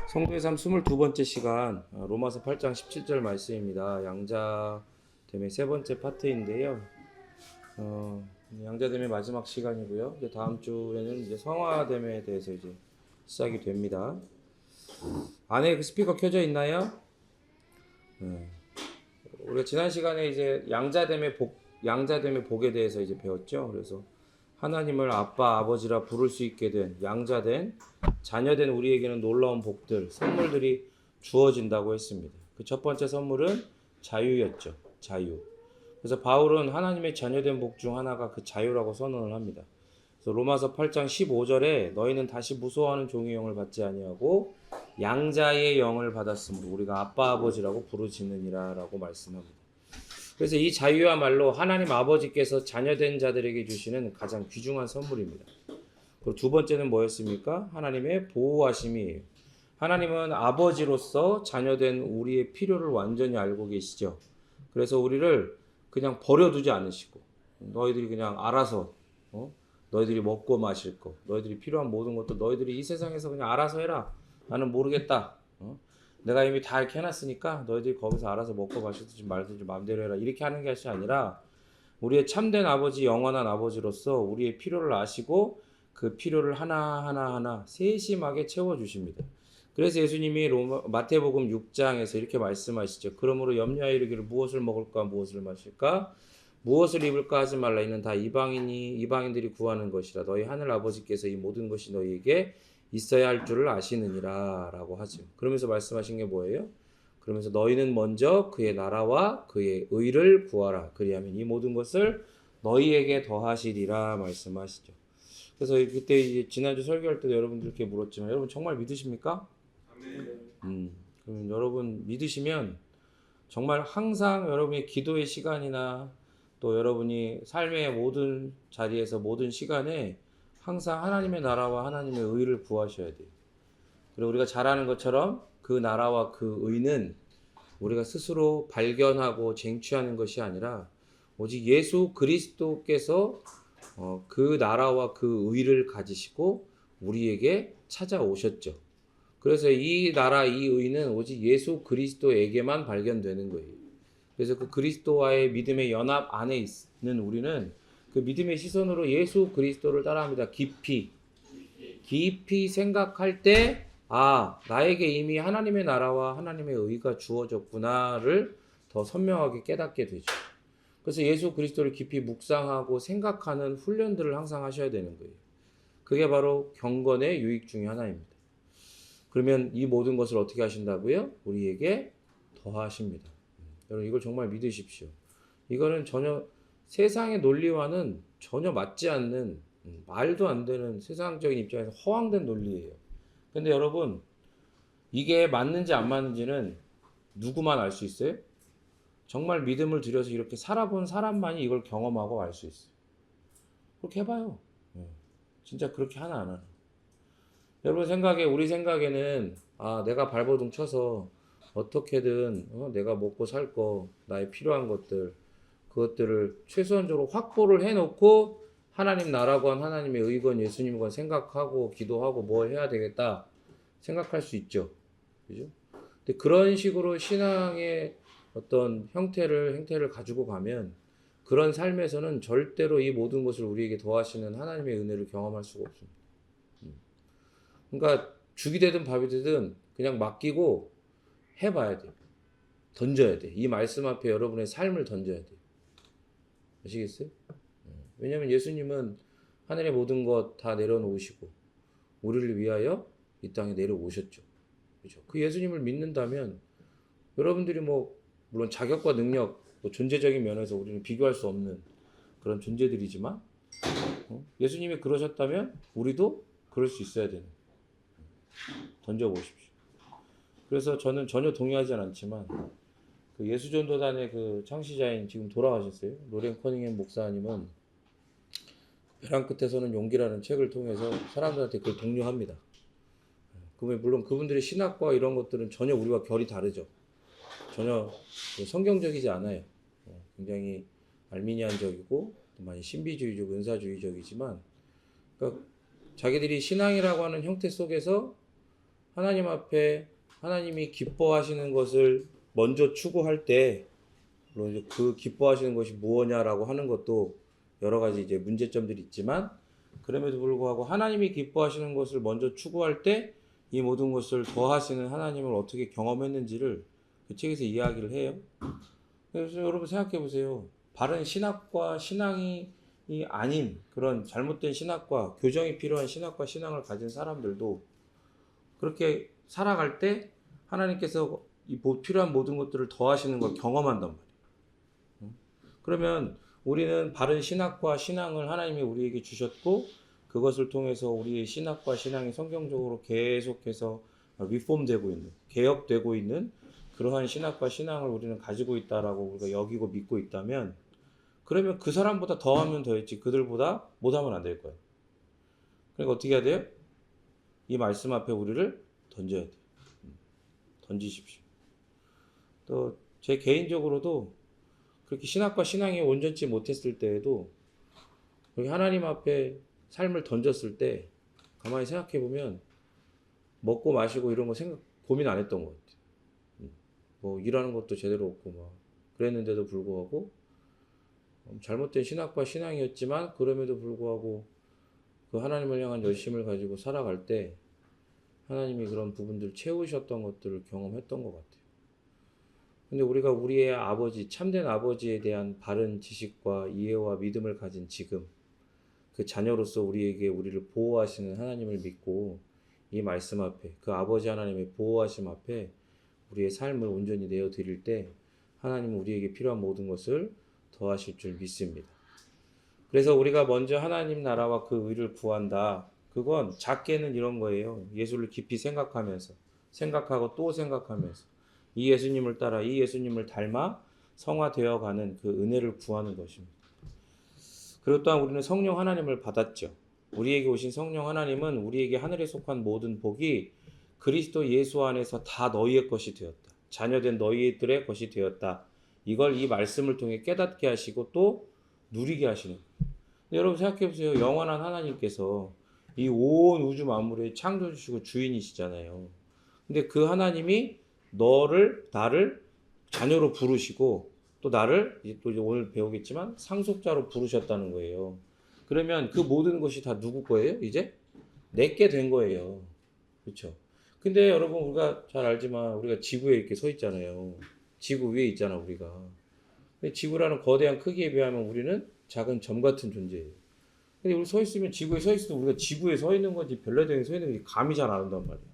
성도의 삶 22번째 시간, 로마서 8장 17절 말씀입니다. 양자됨의 세 번째 파트인데요. 양자됨의 마지막 시간이고요. 이제 다음 주에는 이제 성화됨에 대해서 이제 시작이 됩니다. 안에 그 스피커 켜져 있나요? 우리가 지난 시간에 이제 양자됨의 복에 대해서 이제 배웠죠. 그래서 하나님을 아빠, 아버지라 부를 수 있게 된 양자된 자녀된 우리에게는 놀라운 복들, 선물들이 주어진다고 했습니다. 그 첫 번째 선물은 자유였죠. 자유. 그래서 바울은 하나님의 자녀된 복 중 하나가 그 자유라고 선언을 합니다. 그래서 로마서 8장 15절에 너희는 다시 무서워하는 종의 영을 받지 아니하고 양자의 영을 받았으므로 우리가 아빠 아버지라고 부르짖느니라라고 말씀합니다. 그래서 이 자유야말로 하나님 아버지께서 자녀된 자들에게 주시는 가장 귀중한 선물입니다. 그리고 두 번째는 뭐였습니까? 하나님의 보호하심이에요. 하나님은 아버지로서 자녀된 우리의 필요를 완전히 알고 계시죠. 그래서 우리를 그냥 버려두지 않으시고 너희들이 그냥 알아서 너희들이 먹고 마실 거, 너희들이 필요한 모든 것도 너희들이 이 세상에서 그냥 알아서 해라. 나는 모르겠다. 내가 이미 다 이렇게 해놨으니까 너희들이 거기서 알아서 먹고 마시든지 말든지 마음대로 해라. 이렇게 하는 것이 아니라 우리의 참된 아버지, 영원한 아버지로서 우리의 필요를 아시고 그 필요를 하나하나 세심하게 채워주십니다. 그래서 예수님이 마태복음 6장에서 이렇게 말씀하시죠. 그러므로 염려하여 이르기를 무엇을 먹을까 무엇을 마실까 무엇을 입을까 하지 말라. 이는 다 이방인들이 구하는 것이라. 너희 하늘 아버지께서 이 모든 것이 너희에게 있어야 할 줄을 아시느니라 라고 하죠. 그러면서 말씀하신 게 뭐예요? 그러면서 너희는 먼저 그의 나라와 그의 의를 구하라. 그리하면 이 모든 것을 너희에게 더하시리라 말씀하시죠. 그래서 그때 이제 지난주 설교할 때도 여러분들께 물었지만 여러분 정말 믿으십니까? 그러면 여러분 믿으시면 정말 항상 여러분의 기도의 시간이나 또 여러분이 삶의 모든 자리에서 모든 시간에 항상 하나님의 나라와 하나님의 의를 구하셔야 돼요. 그리고 우리가 잘 아는 것처럼 그 나라와 그 의는 우리가 스스로 발견하고 쟁취하는 것이 아니라 오직 예수 그리스도께서 그 나라와 그 의를 가지시고 우리에게 찾아오셨죠. 그래서 이 나라, 이 의는 오직 예수 그리스도에게만 발견되는 거예요. 그래서 그 그리스도와의 믿음의 연합 안에 있는 우리는 그 믿음의 시선으로 예수 그리스도를 따라합니다. 깊이 생각할 때, 나에게 이미 하나님의 나라와 하나님의 의가 주어졌구나를 더 선명하게 깨닫게 되죠. 그래서 예수 그리스도를 깊이 묵상하고 생각하는 훈련들을 항상 하셔야 되는 거예요. 그게 바로 경건의 유익 중에 하나입니다. 그러면 이 모든 것을 어떻게 하신다고요? 우리에게 더하십니다. 여러분 이걸 정말 믿으십시오. 이거는 전혀 세상의 논리와는 전혀 맞지 않는 말도 안 되는 세상적인 입장에서 허황된 논리예요. 근데 여러분 이게 맞는지 안 맞는지는 누구만 알 수 있어요? 정말 믿음을 들여서 이렇게 살아본 사람만이 이걸 경험하고 알 수 있어요. 그렇게 해봐요. 진짜 그렇게 하나 안 하나. 여러분 우리 생각에는 내가 발버둥 쳐서 어떻게든 내가 먹고 살 거, 나의 필요한 것들, 그것들을 최소한적으로 확보를 해놓고 하나님 나라건 하나님의 의건 예수님건 생각하고 기도하고 뭘 해야 되겠다 생각할 수 있죠. 그죠? 근데 그런 식으로 신앙의 어떤 행태를 가지고 가면 그런 삶에서는 절대로 이 모든 것을 우리에게 더하시는 하나님의 은혜를 경험할 수가 없습니다. 그러니까 죽이 되든 밥이 되든 그냥 맡기고 해봐야 돼. 던져야 돼. 이 말씀 앞에 여러분의 삶을 던져야 돼. 아시겠어요? 왜냐하면 예수님은 하늘의 모든 것 다 내려놓으시고 우리를 위하여 이 땅에 내려오셨죠. 그렇죠? 그 예수님을 믿는다면 여러분들이 물론 자격과 능력, 존재적인 면에서 우리는 비교할 수 없는 그런 존재들이지만 예수님이 그러셨다면 우리도 그럴 수 있어야 되는. 던져보십시오. 그래서 저는 전혀 동의하지 않지만 그 예수전도단의 그 창시자인 지금 돌아가셨어요. 로렌 커닝햄 목사님은 벼랑 끝에서는 용기라는 책을 통해서 사람들한테 그걸 독려합니다. 물론 그분들의 신학과 이런 것들은 전혀 우리와 결이 다르죠. 전혀 성경적이지 않아요. 굉장히 알미니안적이고 많이 신비주의적, 은사주의적이지만 그러니까 자기들이 신앙이라고 하는 형태 속에서 하나님 앞에 하나님이 기뻐하시는 것을 먼저 추구할 때, 물론 이제 그 기뻐하시는 것이 무엇냐라고 하는 것도 여러 가지 이제 문제점들이 있지만, 그럼에도 불구하고 하나님이 기뻐하시는 것을 먼저 추구할 때 이 모든 것을 더하시는 하나님을 어떻게 경험했는지를 그 책에서 이야기를 해요. 그래서 여러분 생각해 보세요. 바른 신학과 신앙이 아닌 그런 잘못된 신학과 교정이 필요한 신학과 신앙을 가진 사람들도 그렇게 살아갈 때 하나님께서 이 필요한 모든 것들을 더하시는 걸 경험한단 말이에요. 그러면 우리는 바른 신학과 신앙을 하나님이 우리에게 주셨고, 그것을 통해서 우리의 신학과 신앙이 성경적으로 계속해서 리폼되고 있는, 개혁되고 있는 그러한 신학과 신앙을 우리는 가지고 있다라고 우리가 여기고 믿고 있다면, 그러면 그 사람보다 더하면 더했지 그들보다 못하면 안 될 거예요. 그러니까 어떻게 해야 돼요? 이 말씀 앞에 우리를 던져야 돼요. 던지십시오. 또 제 개인적으로도 그렇게 신학과 신앙이 온전치 못했을 때에도 그렇게 하나님 앞에 삶을 던졌을 때 가만히 생각해 보면 먹고 마시고 이런 거 고민 안 했던 것 같아요. 뭐 일하는 것도 제대로 없고 막 그랬는데도 불구하고 잘못된 신학과 신앙이었지만 그럼에도 불구하고 그 하나님을 향한 열심을 가지고 살아갈 때 하나님이 그런 부분들 채우셨던 것들을 경험했던 것 같아요. 근데 우리가 우리의 아버지, 참된 아버지에 대한 바른 지식과 이해와 믿음을 가진 지금 그 자녀로서 우리를 보호하시는 하나님을 믿고 이 말씀 앞에 그 아버지 하나님의 보호하심 앞에 우리의 삶을 온전히 내어드릴 때 하나님은 우리에게 필요한 모든 것을 더하실 줄 믿습니다. 그래서 우리가 먼저 하나님 나라와 그 의를 구한다. 그건 작게는 이런 거예요. 예수를 깊이 생각하고 또 생각하면서 이 예수님을 따라 이 예수님을 닮아 성화되어가는 그 은혜를 구하는 것입니다. 그리고 또한 우리는 성령 하나님을 받았죠. 우리에게 오신 성령 하나님은 우리에게 하늘에 속한 모든 복이 그리스도 예수 안에서 다 너희의 것이 되었다. 자녀된 너희들의 것이 되었다. 이걸 이 말씀을 통해 깨닫게 하시고 또 누리게 하시는 거예요. 여러분 생각해 보세요. 영원한 하나님께서 이 온 우주 만물의 창조주시고 주인이시잖아요. 근데 그 하나님이 나를 자녀로 부르시고 또 나를 이제 오늘 배우겠지만 상속자로 부르셨다는 거예요. 그러면 그 모든 것이 다 누구 거예요? 이제 내게 된 거예요. 그렇죠? 근데 여러분 우리가 잘 알지만 우리가 지구에 이렇게 서 있잖아요. 지구 위에 있잖아 우리가. 근데 지구라는 거대한 크기에 비하면 우리는 작은 점 같은 존재예요. 근데 우리 서 있으면 지구에 서 있어도 우리가 지구에 서 있는 건지 별내동에 서 있는 건지 감이 잘 안 온단 말이에요.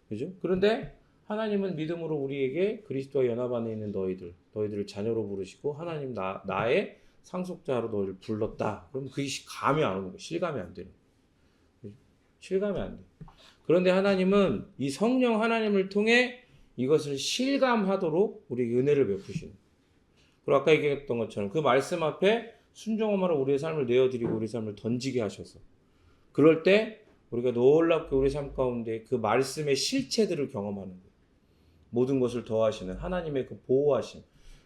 그죠? 그런데 하나님은 믿음으로 우리에게 그리스도와 연합 안에 있는 너희들을 자녀로 부르시고 하나님 나의 상속자로 너희를 불렀다. 그럼 그게 감이 안 오는 거예요. 실감이 안 되는 거예요. 실감이 안 돼요. 그런데 하나님은 이 성령 하나님을 통해 이것을 실감하도록 우리에게 은혜를 베푸시는 거예요. 그리고 아까 얘기했던 것처럼 그 말씀 앞에 순종함으로 우리의 삶을 내어드리고 우리의 삶을 던지게 하셔서 그럴 때 우리가 놀랍게 우리 삶 가운데 그 말씀의 실체들을 경험하는 거예요. 모든 것을 더하시는 하나님의 그 보호하심,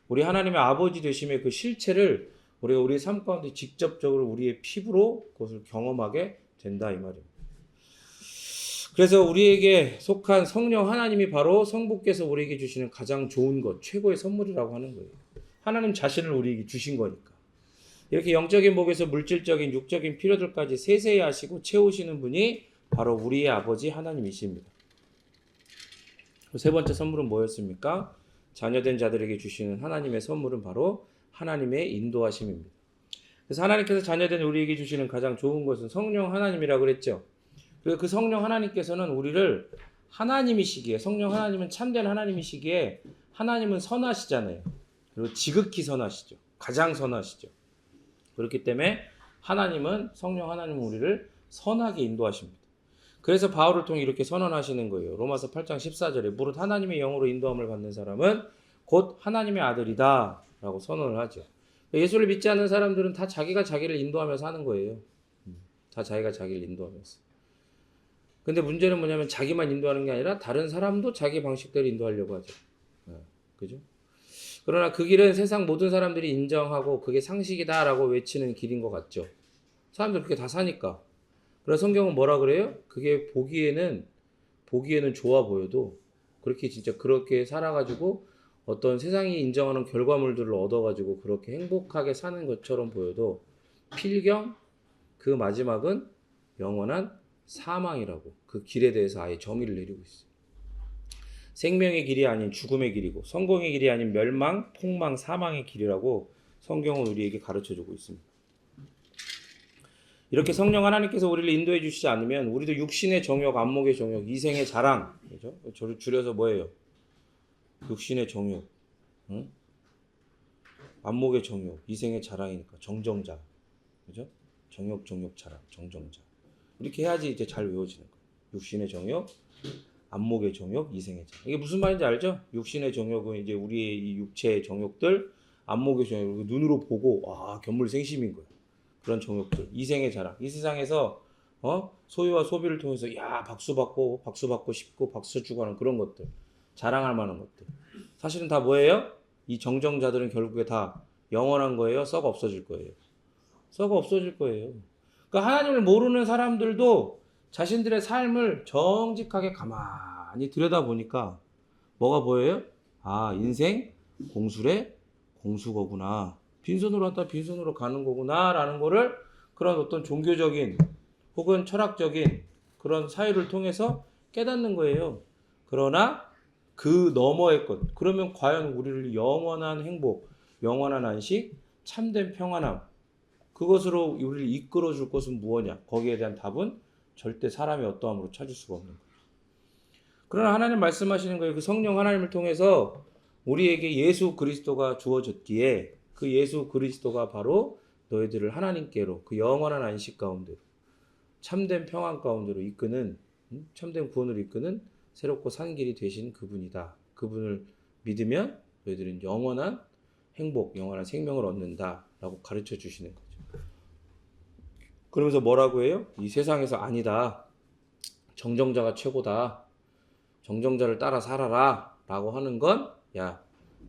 우리 하나님의 아버지 되심의 그 실체를 우리가 우리의 삶 가운데 직접적으로 우리의 피부로 그것을 경험하게 된다 이 말입니다. 그래서 우리에게 속한 성령 하나님이 바로 성부께서 우리에게 주시는 가장 좋은 것, 최고의 선물이라고 하는 거예요. 하나님 자신을 우리에게 주신 거니까. 이렇게 영적인 복에서 물질적인 육적인 필요들까지 세세히 하시고 채우시는 분이 바로 우리의 아버지 하나님이십니다. 세 번째 선물은 뭐였습니까? 자녀된 자들에게 주시는 하나님의 선물은 바로 하나님의 인도하심입니다. 그래서 하나님께서 자녀된 우리에게 주시는 가장 좋은 것은 성령 하나님이라고 그랬죠. 그리고 그 성령 하나님께서는 우리를 하나님이시기에, 성령 하나님은 참된 하나님이시기에 하나님은 선하시잖아요. 그리고 지극히 선하시죠. 가장 선하시죠. 그렇기 때문에 성령 하나님은 우리를 선하게 인도하십니다. 그래서 바울을 통해 이렇게 선언하시는 거예요. 로마서 8장 14절에 무릇 하나님의 영으로 인도함을 받는 사람은 곧 하나님의 아들이다 라고 선언을 하죠. 예수를 믿지 않는 사람들은 다 자기가 자기를 인도하면서 하는 거예요. 다 자기가 자기를 인도하면서. 근데 문제는 뭐냐면 자기만 인도하는 게 아니라 다른 사람도 자기 방식대로 인도하려고 하죠. 그죠? 그러나 그 길은 세상 모든 사람들이 인정하고 그게 상식이다라고 외치는 길인 것 같죠. 사람들 그렇게 다 사니까. 그래서 성경은 뭐라 그래요? 그게 보기에는 보기에는 좋아 보여도 그렇게 진짜 그렇게 살아가지고 어떤 세상이 인정하는 결과물들을 얻어가지고 그렇게 행복하게 사는 것처럼 보여도 필경 그 마지막은 영원한 사망이라고 그 길에 대해서 아예 정의를 내리고 있어요. 생명의 길이 아닌 죽음의 길이고 성공의 길이 아닌 멸망, 폭망, 사망의 길이라고 성경은 우리에게 가르쳐주고 있습니다. 이렇게 성령 하나님께서 우리를 인도해 주시지 않으면 우리도 육신의 정욕, 안목의 정욕, 이생의 자랑, 그죠? 저를 줄여서 뭐예요? 육신의 정욕, 응? 안목의 정욕, 이생의 자랑이니까 정정자, 그죠? 정욕, 자랑, 정정자. 이렇게 해야지 이제 잘 외워지는 거예요. 육신의 정욕, 안목의 정욕, 이생의 자랑. 이게 무슨 말인지 알죠? 육신의 정욕은 이제 우리의 이 육체의 정욕들, 안목의 정욕, 눈으로 보고 와 견물생심인 거예요. 그런 정욕들, 이생의 자랑. 이 세상에서 소유와 소비를 통해서 야 박수 받고 싶고 박수 주고 하는 그런 것들, 자랑할 만한 것들. 사실은 다 뭐예요? 이 정정자들은 결국에 다 영원한 거예요. 썩어 없어질 거예요. 썩어 없어질 거예요. 그러니까 하나님을 모르는 사람들도 자신들의 삶을 정직하게 가만히 들여다보니까 뭐가 보여요? 아, 인생 공수래 공수거구나. 빈손으로 왔다 빈손으로 가는 거구나 라는 거를 그런 어떤 종교적인 혹은 철학적인 그런 사유를 통해서 깨닫는 거예요. 그러나 그 너머의 것, 그러면 과연 우리를 영원한 행복, 영원한 안식, 참된 평안함, 그것으로 우리를 이끌어 줄 것은 무엇이냐? 거기에 대한 답은 절대 사람의 어떠함으로 찾을 수가 없는 거예요. 그러나 하나님 말씀하시는 거예요. 그 성령 하나님을 통해서 우리에게 예수 그리스도가 주어졌기에 그 예수 그리스도가 바로 너희들을 하나님께로 그 영원한 안식 가운데로 참된 평안 가운데로 이끄는 참된 구원으로 이끄는 새롭고 산 길이 되신 그분이다. 그분을 믿으면 너희들은 영원한 행복, 영원한 생명을 얻는다라고 가르쳐 주시는 거죠. 그러면서 뭐라고 해요? 이 세상에서 아니다. 정정자가 최고다. 정정자를 따라 살아라 라고 하는 건 야,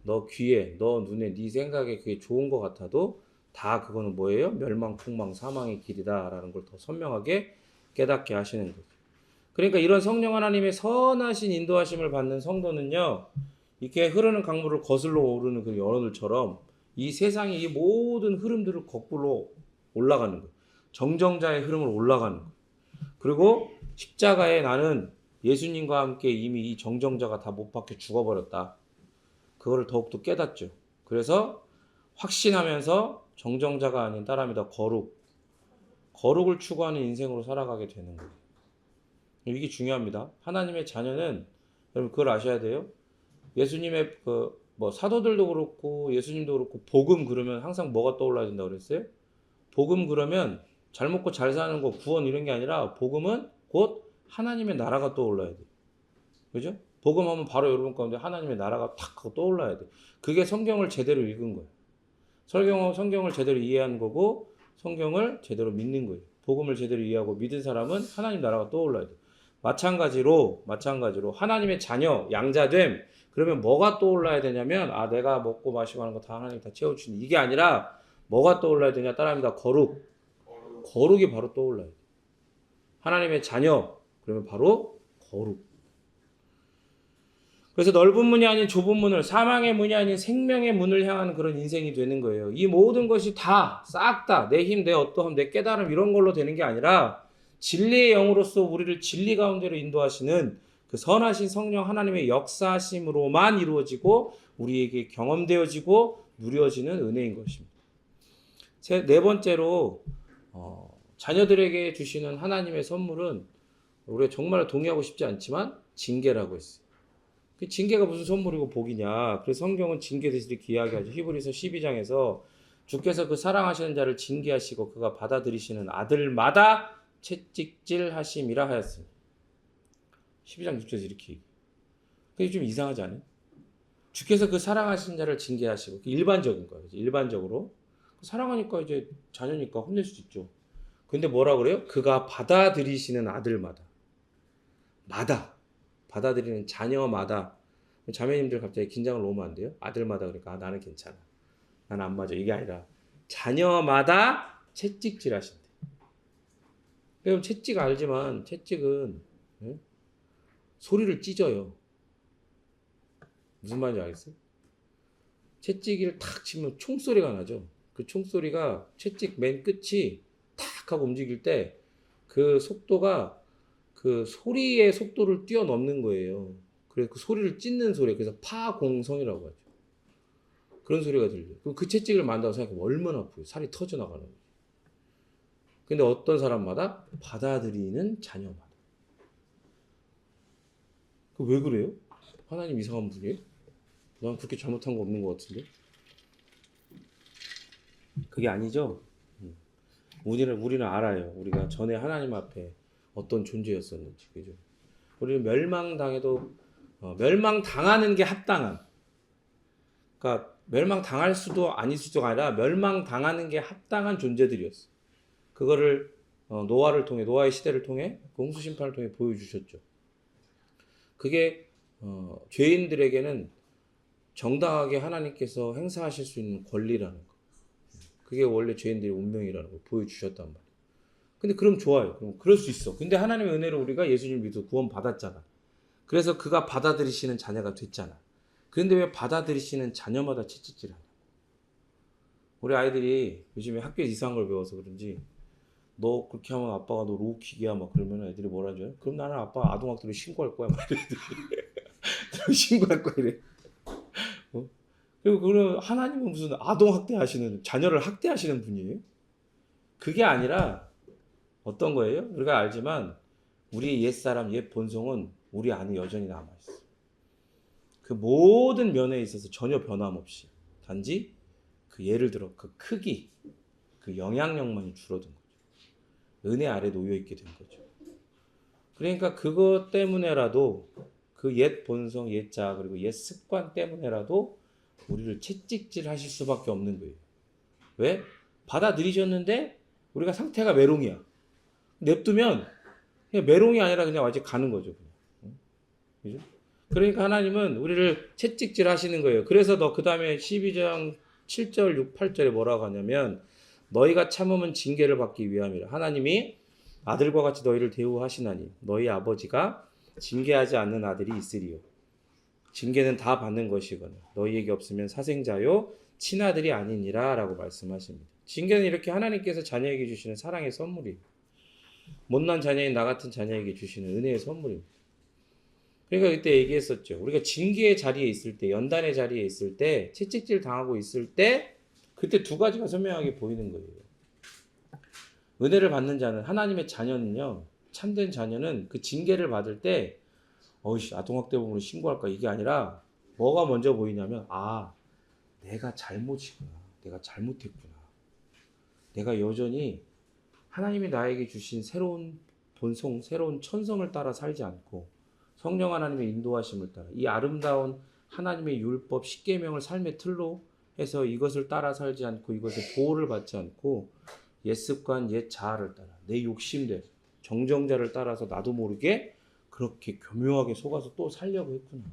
너 귀에, 너 눈에, 네 생각에 그게 좋은 것 같아도 다 그거는 뭐예요? 멸망, 폭망, 사망의 길이다 라는 걸 더 선명하게 깨닫게 하시는 거죠. 그러니까 이런 성령 하나님의 선하신 인도하심을 받는 성도는요, 이렇게 흐르는 강물을 거슬러 오르는 그 연어들처럼 이 세상의 이 모든 흐름들을 거꾸로 올라가는 거예요. 정정자의 흐름을 올라가는 거예요. 그리고 십자가에 나는 예수님과 함께 이미 이 정정자가 다 못 박혀 죽어버렸다. 그거를 더욱더 깨닫죠. 그래서 확신하면서 정정자가 아닌 따라합니다. 거룩을 추구하는 인생으로 살아가게 되는 거예요. 이게 중요합니다. 하나님의 자녀는 여러분 그걸 아셔야 돼요. 예수님의 뭐 사도들도 그렇고 예수님도 그렇고 복음 그러면 항상 뭐가 떠올라야 된다고 그랬어요? 복음 그러면 잘 먹고 잘 사는 거 구원 이런 게 아니라 복음은 곧 하나님의 나라가 떠올라야 돼요. 그죠? 복음하면 바로 여러분 가운데 하나님의 나라가 탁 하고 떠올라야 돼. 그게 성경을 제대로 읽은 거예요. 성경을 제대로 이해한 거고 성경을 제대로 믿는 거예요. 복음을 제대로 이해하고 믿은 사람은 하나님 나라가 떠올라야 돼. 마찬가지로 하나님의 자녀, 양자됨. 그러면 뭐가 떠올라야 되냐면 아 내가 먹고 마시고 하는 거 다 하나님 다 채워주시는 이게 아니라 뭐가 떠올라야 되냐 따라합니다. 거룩이 바로 떠올라야 돼. 하나님의 자녀 그러면 바로 거룩. 그래서 넓은 문이 아닌 좁은 문을 사망의 문이 아닌 생명의 문을 향하는 그런 인생이 되는 거예요. 이 모든 것이 다 싹 다 내 힘, 내 어떠함, 내 깨달음 이런 걸로 되는 게 아니라 진리의 영으로서 우리를 진리 가운데로 인도하시는 그 선하신 성령 하나님의 역사하심으로만 이루어지고 우리에게 경험되어지고 누려지는 은혜인 것입니다. 네 번째로 자녀들에게 주시는 하나님의 선물은 우리가 정말 동의하고 싶지 않지만 징계라고 했어요. 그 징계가 무슨 선물이고 복이냐. 그래서 성경은 징계 대신 이렇게 이야기하죠. 히브리서 12장에서 주께서 그 사랑하시는 자를 징계하시고 그가 받아들이시는 아들마다 채찍질 하심이라 하였습니다. 12장 6절에서 이렇게 얘기해요. 그게 좀 이상하지 않아요? 주께서 그 사랑하시는 자를 징계하시고 일반적인 거예요. 일반적으로 사랑하니까 이제 자녀니까 혼낼 수도 있죠. 근데 뭐라 그래요? 그가 받아들이시는 아들마다 받아들이는 자녀마다 자매님들 갑자기 긴장을 놓으면 안 돼요? 아들마다 그러니까 나는 괜찮아. 나는 안 맞아. 이게 아니라 자녀마다 채찍질 하신대. 그럼 채찍 알지만 채찍은 소리를 찢어요. 무슨 말인지 알겠어요? 채찍이를 탁 치면 총소리가 나죠. 그 총소리가 채찍 맨 끝이 탁 하고 움직일 때 그 속도가 그 소리의 속도를 뛰어넘는 거예요. 그래서 그 소리를 찢는 소리, 그래서 파공성이라고 하죠. 그런 소리가 들려요. 그럼 그 채찍을 만다고 생각하면 얼마나 아프요. 살이 터져나가는 거죠. 근데 어떤 사람마다 받아들이는 자녀마다. 그 왜 그래요? 하나님 이상한 분이에요? 난 그렇게 잘못한 거 없는 것 같은데? 그게 아니죠. 우리는 알아요. 우리가 전에 하나님 앞에 어떤 존재였었는지. 그죠? 우리는 멸망당해도, 멸망당하는 게 합당한. 그러니까, 멸망당할 수도 아닐 수도 아니라, 멸망당하는 게 합당한 존재들이었어. 그거를, 노아의 시대를 통해, 그 홍수심판을 통해 보여주셨죠. 그게, 죄인들에게는 정당하게 하나님께서 행사하실 수 있는 권리라는 거. 그게 원래 죄인들의 운명이라는 걸 보여주셨단 말이에요. 근데 그럼 좋아요. 그럼 그럴 수 있어. 근데 하나님의 은혜로 우리가 예수님 믿어 구원 받았잖아. 그래서 그가 받아들이시는 자녀가 됐잖아. 그런데 왜 받아들이시는 자녀마다 채찍질하냐? 우리 아이들이 요즘에 학교에서 이상한 걸 배워서 그런지 너 그렇게 하면 아빠가 너 로우킥이야 막 그러면 애들이 뭐라 하죠? 그럼 나는 아빠 아동학대로 신고할 거야 막 이래. 신고할 거야 이래. 그리고 그러면 하나님은 무슨 아동학대 하시는, 자녀를 학대하시는 분이에요? 그게 아니라 어떤 거예요? 우리가 알지만 우리 옛사람, 옛 본성은 우리 안에 여전히 남아있어. 그 모든 면에 있어서 전혀 변함없이. 단지 그 예를 들어 그 크기, 그 영향력만이 줄어든 거죠. 은혜 아래 놓여있게 된 거죠. 그러니까 그것 때문에라도 그 옛 본성, 옛 자, 그리고 옛 습관 때문에라도 우리를 채찍질 하실 수밖에 없는 거예요. 왜? 받아들이셨는데 우리가 상태가 메롱이야. 냅두면 그냥 메롱이 아니라 그냥 완전히 가는 거죠. 그죠? 그러니까 하나님은 우리를 채찍질 하시는 거예요. 그래서 너 그 다음에 12장 7절, 6, 8절에 뭐라고 하냐면 너희가 참으면 징계를 받기 위함이라. 하나님이 아들과 같이 너희를 대우하시나니 너희 아버지가 징계하지 않는 아들이 있으리요. 징계는 다 받는 것이거늘 너희에게 없으면 사생자요 친아들이 아니니라 라고 말씀하십니다. 징계는 이렇게 하나님께서 자녀에게 주시는 사랑의 선물이에요. 못난 자녀인 나 같은 자녀에게 주시는 은혜의 선물입니다. 그러니까 그때 얘기했었죠. 우리가 징계의 자리에 있을 때, 연단의 자리에 있을 때, 채찍질 당하고 있을 때 그때 두 가지가 선명하게 보이는 거예요. 은혜를 받는 자는, 하나님의 자녀는요, 참된 자녀는 그 징계를 받을 때 어이씨 아동학대범으로 신고할까 이게 아니라 뭐가 먼저 보이냐면 내가 잘못이구나. 내가 잘못했구나. 내가 여전히 하나님이 나에게 주신 새로운 본성, 새로운 천성을 따라 살지 않고 성령 하나님의 인도하심을 따라 이 아름다운 하나님의 율법, 십계명을 삶의 틀로 해서 이것을 따라 살지 않고 이것의 보호를 받지 않고 옛 습관, 옛 자아를 따라 내 욕심대로 정정자를 따라서 나도 모르게 그렇게 교묘하게 속아서 또 살려고 했구나.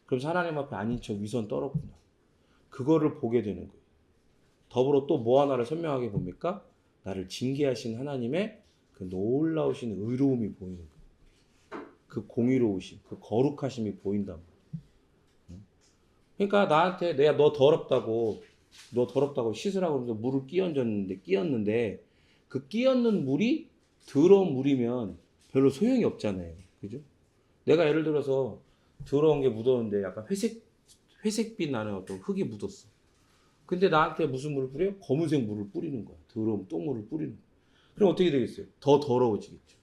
그럼 하나님 앞에 아닌 척 위선 떨었구나. 그거를 보게 되는 거예요. 더불어 또 뭐 하나를 선명하게 봅니까? 나를 징계하신 하나님의 그 놀라우신 의로움이 보이는 거예요. 그 공의로우심, 그 거룩하심이 보인단 말이에요. 그러니까 나한테 내가 너 더럽다고 씻으라고 그러면서 물을 끼얹는데 그 끼얹는 물이 더러운 물이면 별로 소용이 없잖아요. 그죠? 내가 예를 들어서 더러운 게 묻었는데 약간 회색빛 나는 어떤 흙이 묻었어. 근데 나한테 무슨 물을 뿌려? 검은색 물을 뿌리는 거야. 더러운 똥물을 뿌리는 거야. 그럼 어떻게 되겠어요? 더 더러워지겠죠.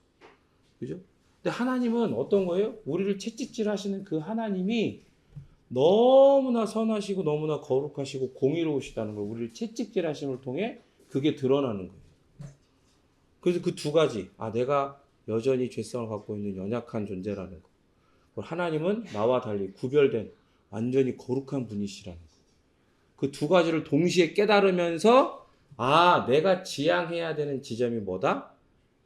그죠? 근데 하나님은 어떤 거예요? 우리를 채찍질 하시는 그 하나님이 너무나 선하시고 너무나 거룩하시고 공의로우시다는 걸 우리를 채찍질 하심을 통해 그게 드러나는 거예요. 그래서 그 두 가지, 내가 여전히 죄성을 갖고 있는 연약한 존재라는 거. 하나님은 나와 달리 구별된 완전히 거룩한 분이시라는 거. 그 두 가지를 동시에 깨달으면서 내가 지향해야 되는 지점이 뭐다?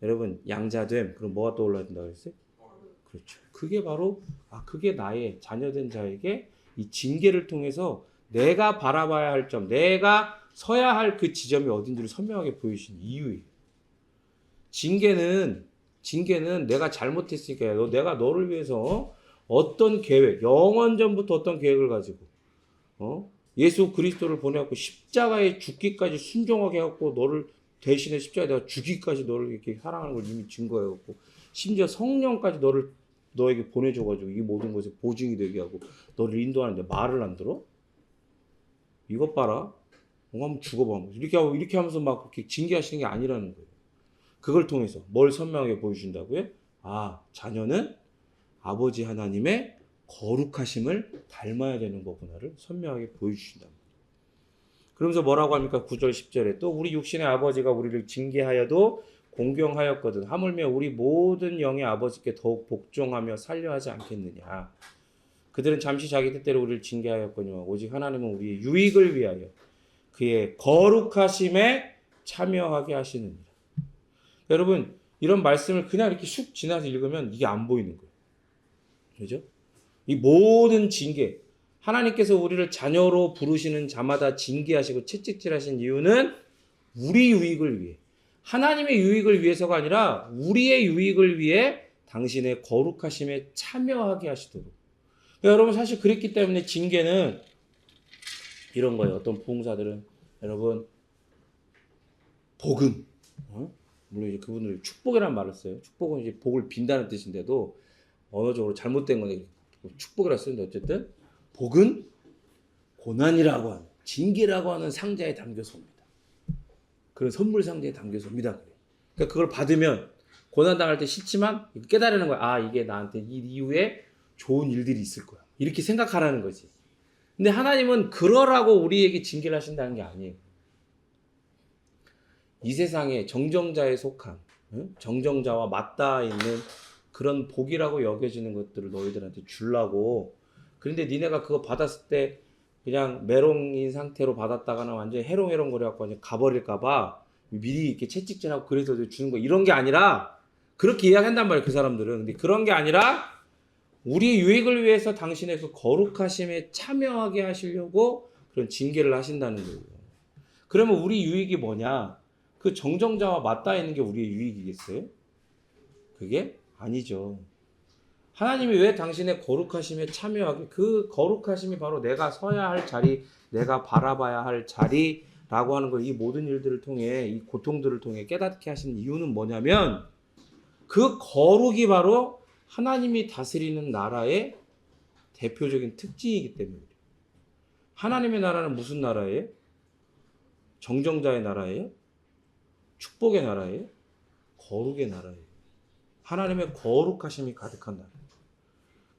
여러분 양자됨. 그럼 뭐가 떠올라야 된다고 그랬어요? 그렇죠. 그게 바로 그게 나의 자녀된 자에게 이 징계를 통해서 내가 바라봐야 할 점, 내가 서야 할 그 지점이 어딘지를 선명하게 보여주신 이유예요. 징계는 징계는 내가 잘못했으니까 내가 너를 위해서 어떤 계획, 영원 전부터 어떤 계획을 가지고 예수 그리스도를 보내갖고 십자가에 죽기까지 순종하게 해갖고 너를 대신에 십자가에 내가 죽기까지 너를 이렇게 사랑하는 걸 이미 증거해갖고 심지어 성령까지 너에게 보내줘가지고 이 모든 것에 보증이 되게 하고 너를 인도하는데 말을 안 들어? 이것 봐라. 한번 죽어봐. 이렇게 하면서 막 그렇게 징계하시는 게 아니라는 거예요. 그걸 통해서 뭘 선명하게 보여준다고요? 아, 자녀는 아버지 하나님의 거룩하심을 닮아야 되는 거구나를 선명하게 보여주신다. 그러면서 뭐라고 합니까? 9절 10절에 또 우리 육신의 아버지가 우리를 징계하여도 공경하였거든 하물며 우리 모든 영의 아버지께 더욱 복종하며 살려하지 않겠느냐. 그들은 잠시 자기 뜻대로 우리를 징계하였거니와 오직 하나님은 우리의 유익을 위하여 그의 거룩하심에 참여하게 하시느니라. 여러분, 이런 말씀을 그냥 이렇게 쑥 지나서 읽으면 이게 안 보이는 거예요. 그죠? 이 모든 징계, 하나님께서 우리를 자녀로 부르시는 자마다 징계하시고 채찍질하신 이유는 우리 유익을 위해, 하나님의 유익을 위해서가 아니라 우리의 유익을 위해 당신의 거룩하심에 참여하게 하시도록. 여러분, 사실 그랬기 때문에 징계는 이런 거예요. 어떤 부흥사들은 여러분 복음, 물론 이제 그분들 축복이라는 말을 써요. 축복은 이제 복을 빈다는 뜻인데도 언어적으로 잘못된 건데 축복이라 쓰는데 어쨌든 복은 고난이라고 하는, 징계라고 하는 상자에 담겨서 옵니다. 그런 선물 상자에 담겨서 옵니다. 그러니까 그걸 받으면 고난 당할 때 싫지만 깨달으는 거야. 아, 이게 나한테 이 이후에 좋은 일들이 있을 거야. 이렇게 생각하라는 거지. 근데 하나님은 그러라고 우리에게 징계를 하신다는 게 아니에요. 이 세상에 정정자에 속한, 정정자와 맞닿아 있는 그런 복이라고 여겨지는 것들을 너희들한테 주려고. 그런데 니네가 그거 받았을 때 그냥 메롱인 상태로 받았다가는 완전히 해롱해롱 거려갖고 완전 가버릴까봐 미리 이렇게 채찍질하고 그래서 주는 거, 이런 게 아니라 그렇게 이야기한단 말이에요, 그 사람들은. 근데 그런 게 아니라 우리의 유익을 위해서 당신의 그 거룩하심에 참여하게 하시려고 그런 징계를 하신다는 거예요. 그러면 우리 유익이 뭐냐? 그 정정자와 맞닿아 있는 게 우리의 유익이겠어요? 그게 아니죠. 하나님이 왜 당신의 거룩하심에 참여하게, 그 거룩하심이 바로 내가 서야 할 자리, 내가 바라봐야 할 자리라고 하는 걸 이 모든 일들을 통해, 이 고통들을 통해 깨닫게 하시는 이유는 뭐냐면 그 거룩이 바로 하나님이 다스리는 나라의 대표적인 특징이기 때문이에요. 하나님의 나라는 무슨 나라예요? 정정자의 나라예요? 축복의 나라예요? 거룩의 나라예요. 하나님의 거룩하심이 가득한 나라.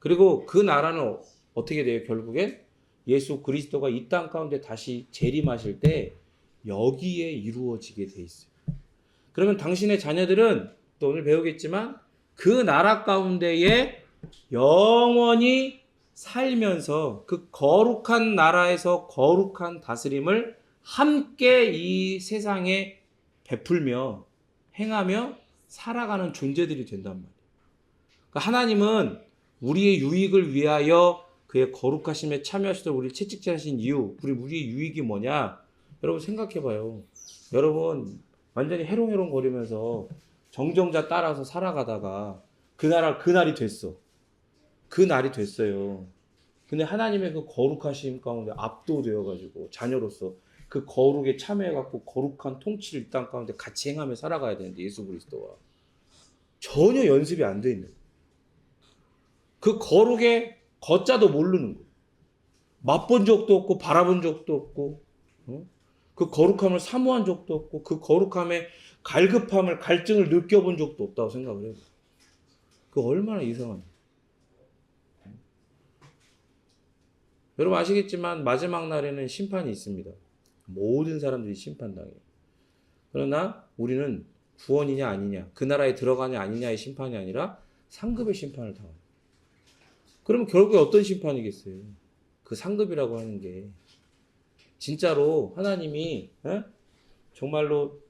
그리고 그 나라는 어떻게 돼요? 결국엔 예수 그리스도가 이 땅 가운데 다시 재림하실 때 여기에 이루어지게 돼 있어요. 그러면 당신의 자녀들은 또 오늘 배우겠지만 그 나라 가운데에 영원히 살면서 그 거룩한 나라에서 거룩한 다스림을 함께 이 세상에 베풀며 행하며 살아가는 존재들이 된단 말이에요. 그러니까 하나님은 우리의 유익을 위하여 그의 거룩하심에 참여하시도록 우리를 채찍질하신 이유, 우리의 유익이 뭐냐? 여러분 생각해봐요. 여러분 완전히 해롱해롱 거리면서 정정자 따라서 살아가다가 그날이 됐어. 그 날이 됐어요. 근데 하나님의 그 거룩하심 가운데 압도되어가지고 자녀로서 그 거룩에 참여해갖고 거룩한 통치를 이 땅 가운데 같이 행하며 살아가야 되는데 예수 그리스도와 전혀 연습이 안 돼 있는, 그 거룩의 거자도 모르는 거예요. 맛본 적도 없고 바라본 적도 없고, 그 거룩함을 사모한 적도 없고, 그 거룩함의 갈급함을, 갈증을 느껴본 적도 없다고 생각을 해요. 그 얼마나 이상한. 여러분 아시겠지만 마지막 날에는 심판이 있습니다. 모든 사람들이 심판당해요. 그러나 우리는 구원이냐 아니냐, 그 나라에 들어가냐 아니냐의 심판이 아니라 상급의 심판을 당해요. 그러면 결국에 어떤 심판이겠어요? 그 상급이라고 하는 게 진짜로 하나님이 정말로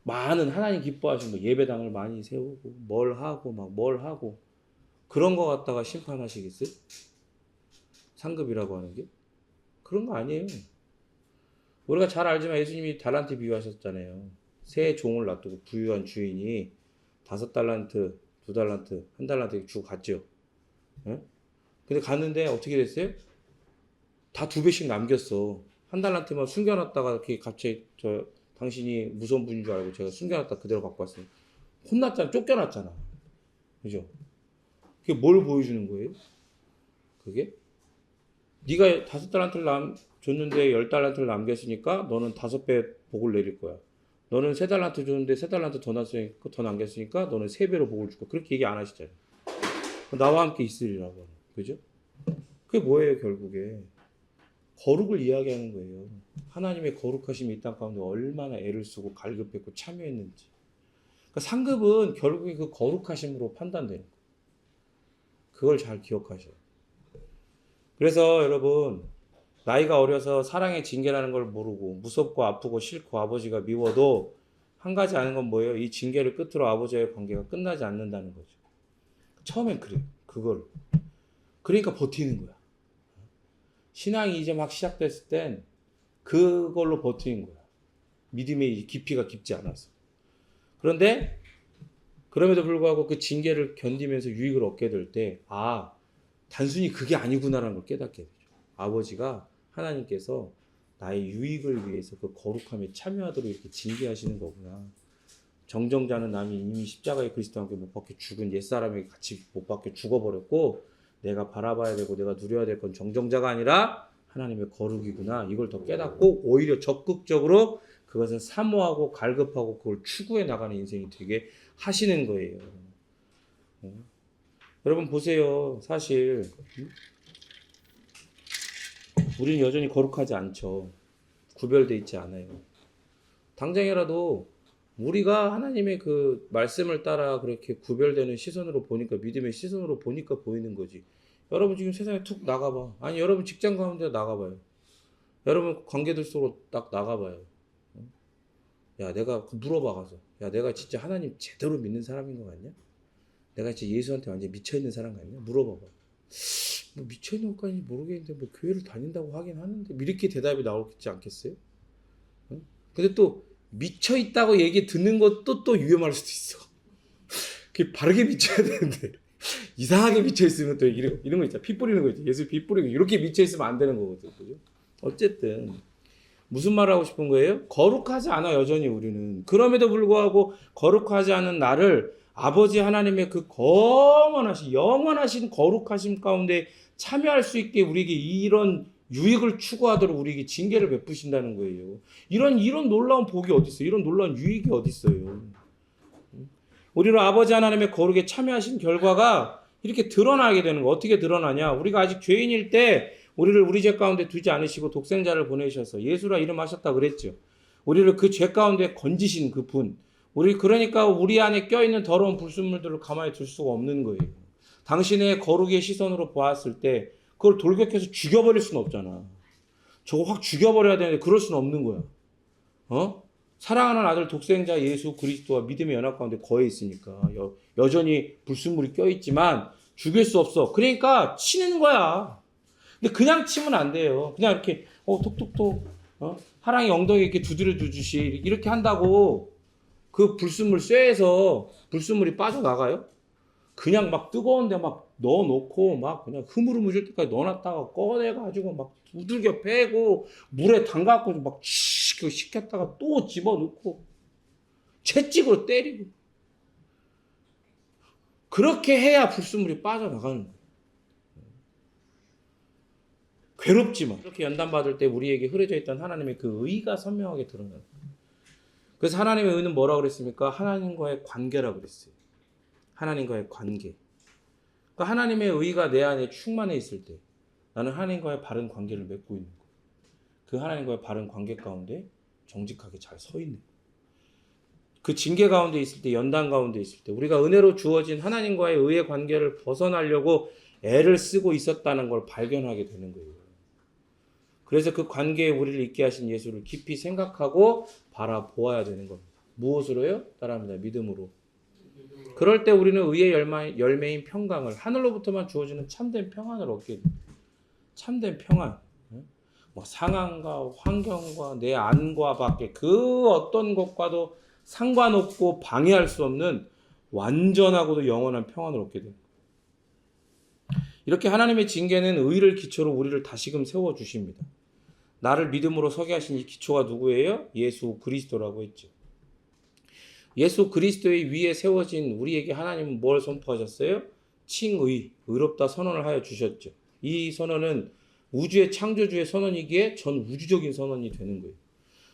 많은, 하나님 기뻐하시는 뭐 예배당을 많이 세우고 뭘 하고 그런 거 갖다가 심판하시겠어요? 상급이라고 하는 게? 그런 거 아니에요. 우리가 잘 알지만 예수님이 달란트 비유하셨잖아요. 새 종을 놔두고 부유한 주인이 5달란트, 2달란트, 1달란트 주고 갔죠. 예? 근데 갔는데 어떻게 됐어요? 다 2배씩 남겼어. 1달란트만 숨겨놨다가 이렇게 갑자기 당신이 무서운 분인 줄 알고 제가 숨겨놨다 그대로 갖고 왔어요. 혼났잖아. 쫓겨났잖아. 그죠? 그게 뭘 보여주는 거예요? 그게? 네가 5달란트를 줬는데 10달란트를 남겼으니까 너는 5배 복을 내릴 거야. 너는 3달란트 줬는데 3달란트 더 남겼으니까 너는 3배로 복을 줄 거야. 그렇게 얘기 안 하시잖아요. 나와 함께 있으리라고. 그죠? 그게 뭐예요, 결국에? 거룩을 이야기하는 거예요. 하나님의 거룩하심이 이 땅 가운데 얼마나 애를 쓰고 갈급했고 참여했는지. 그러니까 상급은 결국에 그 거룩하심으로 판단되는 거예요. 그걸 잘 기억하셔요. 그래서 여러분, 나이가 어려서 사랑의 징계라는 걸 모르고 무섭고 아프고 싫고 아버지가 미워도 한 가지 아는 건 뭐예요? 이 징계를 끝으로 아버지와의 관계가 끝나지 않는다는 거죠. 처음엔 그래요. 그걸. 그러니까 버티는 거야. 신앙이 이제 막 시작됐을 땐 그걸로 버티는 거야. 믿음의 깊이가 깊지 않아서. 그런데 그럼에도 불구하고 그 징계를 견디면서 유익을 얻게 될 때, 단순히 그게 아니구나라는 걸 깨닫게 되죠. 아버지가 하나님께서 나의 유익을 위해서 그 거룩함에 참여하도록 이렇게 징계하시는 거구나. 정정자는 남이 이미 십자가에 그리스도와 함께 못 박혀 죽은 옛사람에게 같이 못 박혀 죽어버렸고 내가 바라봐야 되고 내가 누려야 될 건 정정자가 아니라 하나님의 거룩이구나. 이걸 더 깨닫고 오히려 적극적으로 그것을 사모하고 갈급하고 그걸 추구해 나가는 인생이 되게 하시는 거예요. 여러분 보세요. 사실 우리는 여전히 거룩하지 않죠. 구별돼 있지 않아요. 당장이라도 우리가 하나님의 그 말씀을 따라 그렇게 구별되는 시선으로 보니까 믿음의 시선으로 보니까 보이는 거지. 여러분 지금 세상에 툭 나가봐. 아니 여러분 직장 가운데 나가봐요. 여러분 관계들 속으로 딱 나가봐요. 야 내가 물어봐 가서. 야 내가 진짜 하나님 제대로 믿는 사람인 것 같냐? 내가 진짜 예수한테 완전 미쳐있는 사람 같냐? 물어봐봐. 뭐 미쳐있는 것까지 모르겠는데 뭐 교회를 다닌다고 하긴 하는데 이렇게 대답이 나오지 않겠어요? 근데 또 미쳐있다고 얘기 듣는 것도 또 위험할 수도 있어. 그게 바르게 미쳐야 되는데 이상하게 미쳐있으면 또 이런 거 있잖아. 피 뿌리는 거 있지. 예수 피 뿌리고 이렇게 미쳐있으면 안 되는 거거든. 그죠? 어쨌든 무슨 말 하고 싶은 거예요? 거룩하지 않아 여전히 우리는. 그럼에도 불구하고 거룩하지 않은 나를 아버지 하나님의 그 영원하신 거룩하심 가운데 참여할 수 있게 우리에게 이런 유익을 추구하도록 우리에게 징계를 베푸신다는 거예요. 이런 놀라운 복이 어디 있어요? 이런 놀라운 유익이 어디 있어요? 우리로 아버지 하나님의 거룩에 참여하신 결과가 이렇게 드러나게 되는 거. 어떻게 드러나냐? 우리가 아직 죄인일 때 우리를 우리 죄 가운데 두지 않으시고 독생자를 보내셔서 예수라 이름하셨다 그랬죠. 우리를 그 죄 가운데 건지신 그 분. 그러니까 우리 안에 껴있는 더러운 불순물들을 가만히 둘 수가 없는 거예요. 당신의 거룩의 시선으로 보았을 때 그걸 돌격해서 죽여버릴 수는 없잖아. 저거 확 죽여버려야 되는데 그럴 수는 없는 거야. 사랑하는 아들 독생자 예수 그리스도와 믿음의 연합 가운데 거해 있으니까 여전히 불순물이 껴있지만 죽일 수 없어. 그러니까 치는 거야. 근데 그냥 치면 안 돼요. 그냥 이렇게 톡톡톡 하랑이 엉덩이 이렇게 두드려 주듯이 이렇게 한다고 그 불순물 쇠에서 불순물이 빠져나가요? 그냥 막 뜨거운데 막 넣어놓고 막 그냥 흐물흐물질 때까지 넣어놨다가 꺼내가지고 막 두들겨 패고 물에 담가갖고 막 식혔다가 또 집어넣고 채찍으로 때리고 그렇게 해야 불순물이 빠져나가는 거예요. 괴롭지만 이렇게 연단받을 때 우리에게 흐려져 있던 하나님의 그 의가 선명하게 드러나는 거예요. 그래서 하나님의 의는 뭐라고 그랬습니까? 하나님과의 관계라고 그랬어요. 하나님과의 관계. 그러니까 하나님의 의가 내 안에 충만해 있을 때 나는 하나님과의 바른 관계를 맺고 있는 거예요. 그 하나님과의 바른 관계 가운데 정직하게 잘 서 있는 거예요. 그 징계 가운데 있을 때, 연단 가운데 있을 때 우리가 은혜로 주어진 하나님과의 의의 관계를 벗어나려고 애를 쓰고 있었다는 걸 발견하게 되는 거예요. 그래서 그 관계에 우리를 있게 하신 예수를 깊이 생각하고 바라보아야 되는 겁니다. 무엇으로요? 따라합니다. 믿음으로. 그럴 때 우리는 의의 열매인 평강을 하늘로부터만 주어지는 참된 평안을 얻게 됩니다. 참된 평안. 뭐 상황과 환경과 내 안과 밖에 그 어떤 것과도 상관없고 방해할 수 없는 완전하고도 영원한 평안을 얻게 됩니다. 이렇게 하나님의 징계는 의를 기초로 우리를 다시금 세워주십니다. 나를 믿음으로 서게 하신 이 기초가 누구예요? 예수 그리스도라고 했죠. 예수 그리스도의 위에 세워진 우리에게 하나님은 뭘 선포하셨어요? 칭의, 의롭다 선언을 하여 주셨죠. 이 선언은 우주의 창조주의 선언이기에 전 우주적인 선언이 되는 거예요.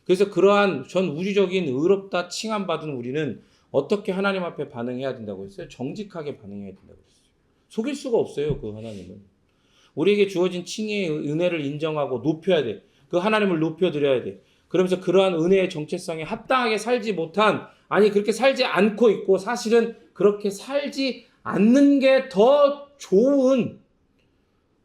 그래서 그러한 전 우주적인 의롭다 칭함 받은 우리는 어떻게 하나님 앞에 반응해야 된다고 했어요? 정직하게 반응해야 된다고 했어요. 속일 수가 없어요, 그 하나님은. 우리에게 주어진 칭의의 은혜를 인정하고 높여야 돼. 그 하나님을 높여드려야 돼. 그러면서 그러한 은혜의 정체성에 합당하게 살지 못한, 아니 그렇게 살지 않고 있고 사실은 그렇게 살지 않는 게 더 좋은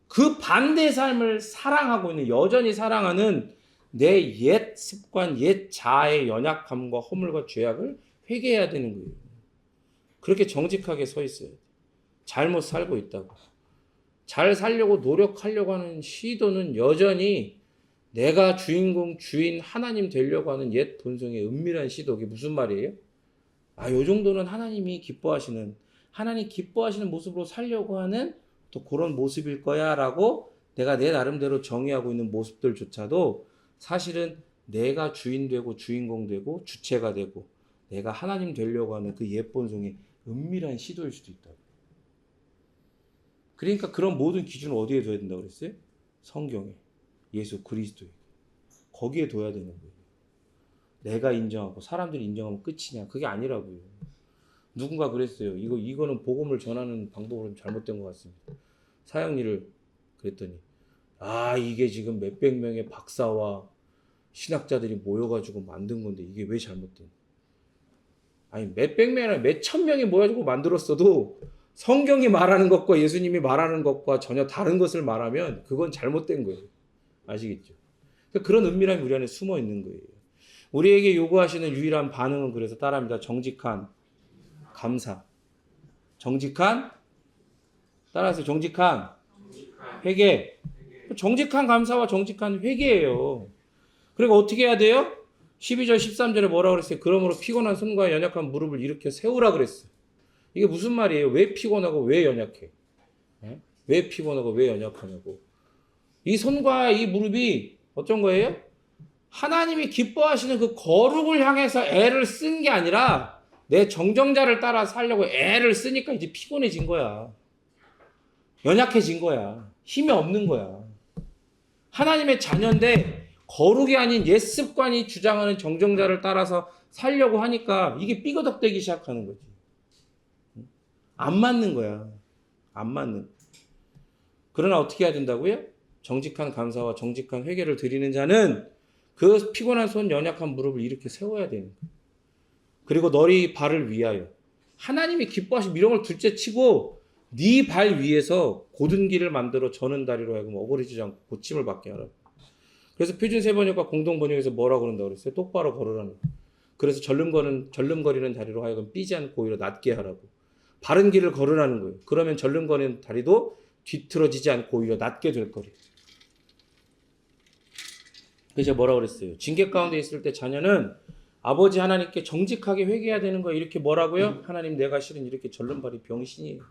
그 반대의 삶을 사랑하고 있는, 여전히 사랑하는 내 옛 습관, 옛 자아의 연약함과 허물과 죄악을 회개해야 되는 거예요. 그렇게 정직하게 서 있어야 돼. 잘못 살고 있다고. 잘 살려고 노력하려고 하는 시도는 여전히 내가 주인공, 주인, 하나님 되려고 하는 옛 본성의 은밀한 시도. 그게 무슨 말이에요? 요 정도는 하나님이 기뻐하시는, 하나님 기뻐하시는 모습으로 살려고 하는 또 그런 모습일 거야 라고 내가 내 나름대로 정의하고 있는 모습들조차도 사실은 내가 주인 되고 주인공 되고 주체가 되고 내가 하나님 되려고 하는 그 옛 본성의 은밀한 시도일 수도 있다. 그러니까 그런 모든 기준을 어디에 둬야 된다고 그랬어요? 성경에, 예수 그리스도에. 거기에 둬야 되는 거예요. 내가 인정하고 사람들이 인정하면 끝이냐? 그게 아니라고요. 누군가 그랬어요. 이거는 복음을 전하는 방법으로 잘못된 것 같습니다. 사형리를 그랬더니 이게 지금 몇백 명의 박사와 신학자들이 모여가지고 만든 건데 이게 왜 잘못된? 아니 몇백 명이나 몇천 명이 모여가지고 만들었어도 성경이 말하는 것과 예수님이 말하는 것과 전혀 다른 것을 말하면 그건 잘못된 거예요. 아시겠죠? 그런 은밀함이 우리 안에 숨어 있는 거예요. 우리에게 요구하시는 유일한 반응은 그래서 따라합니다. 정직한 감사. 정직한, 따라서 정직한 회개. 정직한 감사와 정직한 회개예요. 그리고 어떻게 해야 돼요? 12절 13절에 뭐라고 그랬어요? 그러므로 피곤한 손과 연약한 무릎을 일으켜 세우라 그랬어요. 이게 무슨 말이에요? 왜 피곤하고 왜 연약해? 왜 피곤하고 왜 연약하냐고. 이 손과 이 무릎이 어떤 거예요? 하나님이 기뻐하시는 그 거룩을 향해서 애를 쓴 게 아니라 내 정정자를 따라 살려고 애를 쓰니까 이제 피곤해진 거야. 연약해진 거야. 힘이 없는 거야. 하나님의 자녀인데 거룩이 아닌 옛 습관이 주장하는 정정자를 따라서 살려고 하니까 이게 삐거덕대기 시작하는 거지. 안 맞는 거야. 안 맞는. 그러나 어떻게 해야 된다고요? 정직한 감사와 정직한 회개를 드리는 자는 그 피곤한 손, 연약한 무릎을 이렇게 세워야 되는 거야. 그리고 너희 발을 위하여. 하나님이 기뻐하시면 이런 걸 둘째 치고 네 발 위에서 고든 길을 만들어 저는 다리로 하여금 어그러지지 않고 고침을 받게 하라고. 그래서 표준 세번역과 공동 번역에서 뭐라고 그런다고 그랬어요? 똑바로 걸으라는 거. 그래서 절름거리는 다리로 하여금 삐지 않고 오히려 낮게 하라고. 바른 길을 걸으라는 거예요. 그러면 절름거리는 다리도 뒤틀어지지 않고 오히려 낮게 될 거래요. 그래서 제가 뭐라고 그랬어요? 징계 가운데 있을 때 자녀는 아버지 하나님께 정직하게 회개해야 되는 거예요. 이렇게 뭐라고요? 하나님 내가 실은 이렇게 절름발이 병신이에요.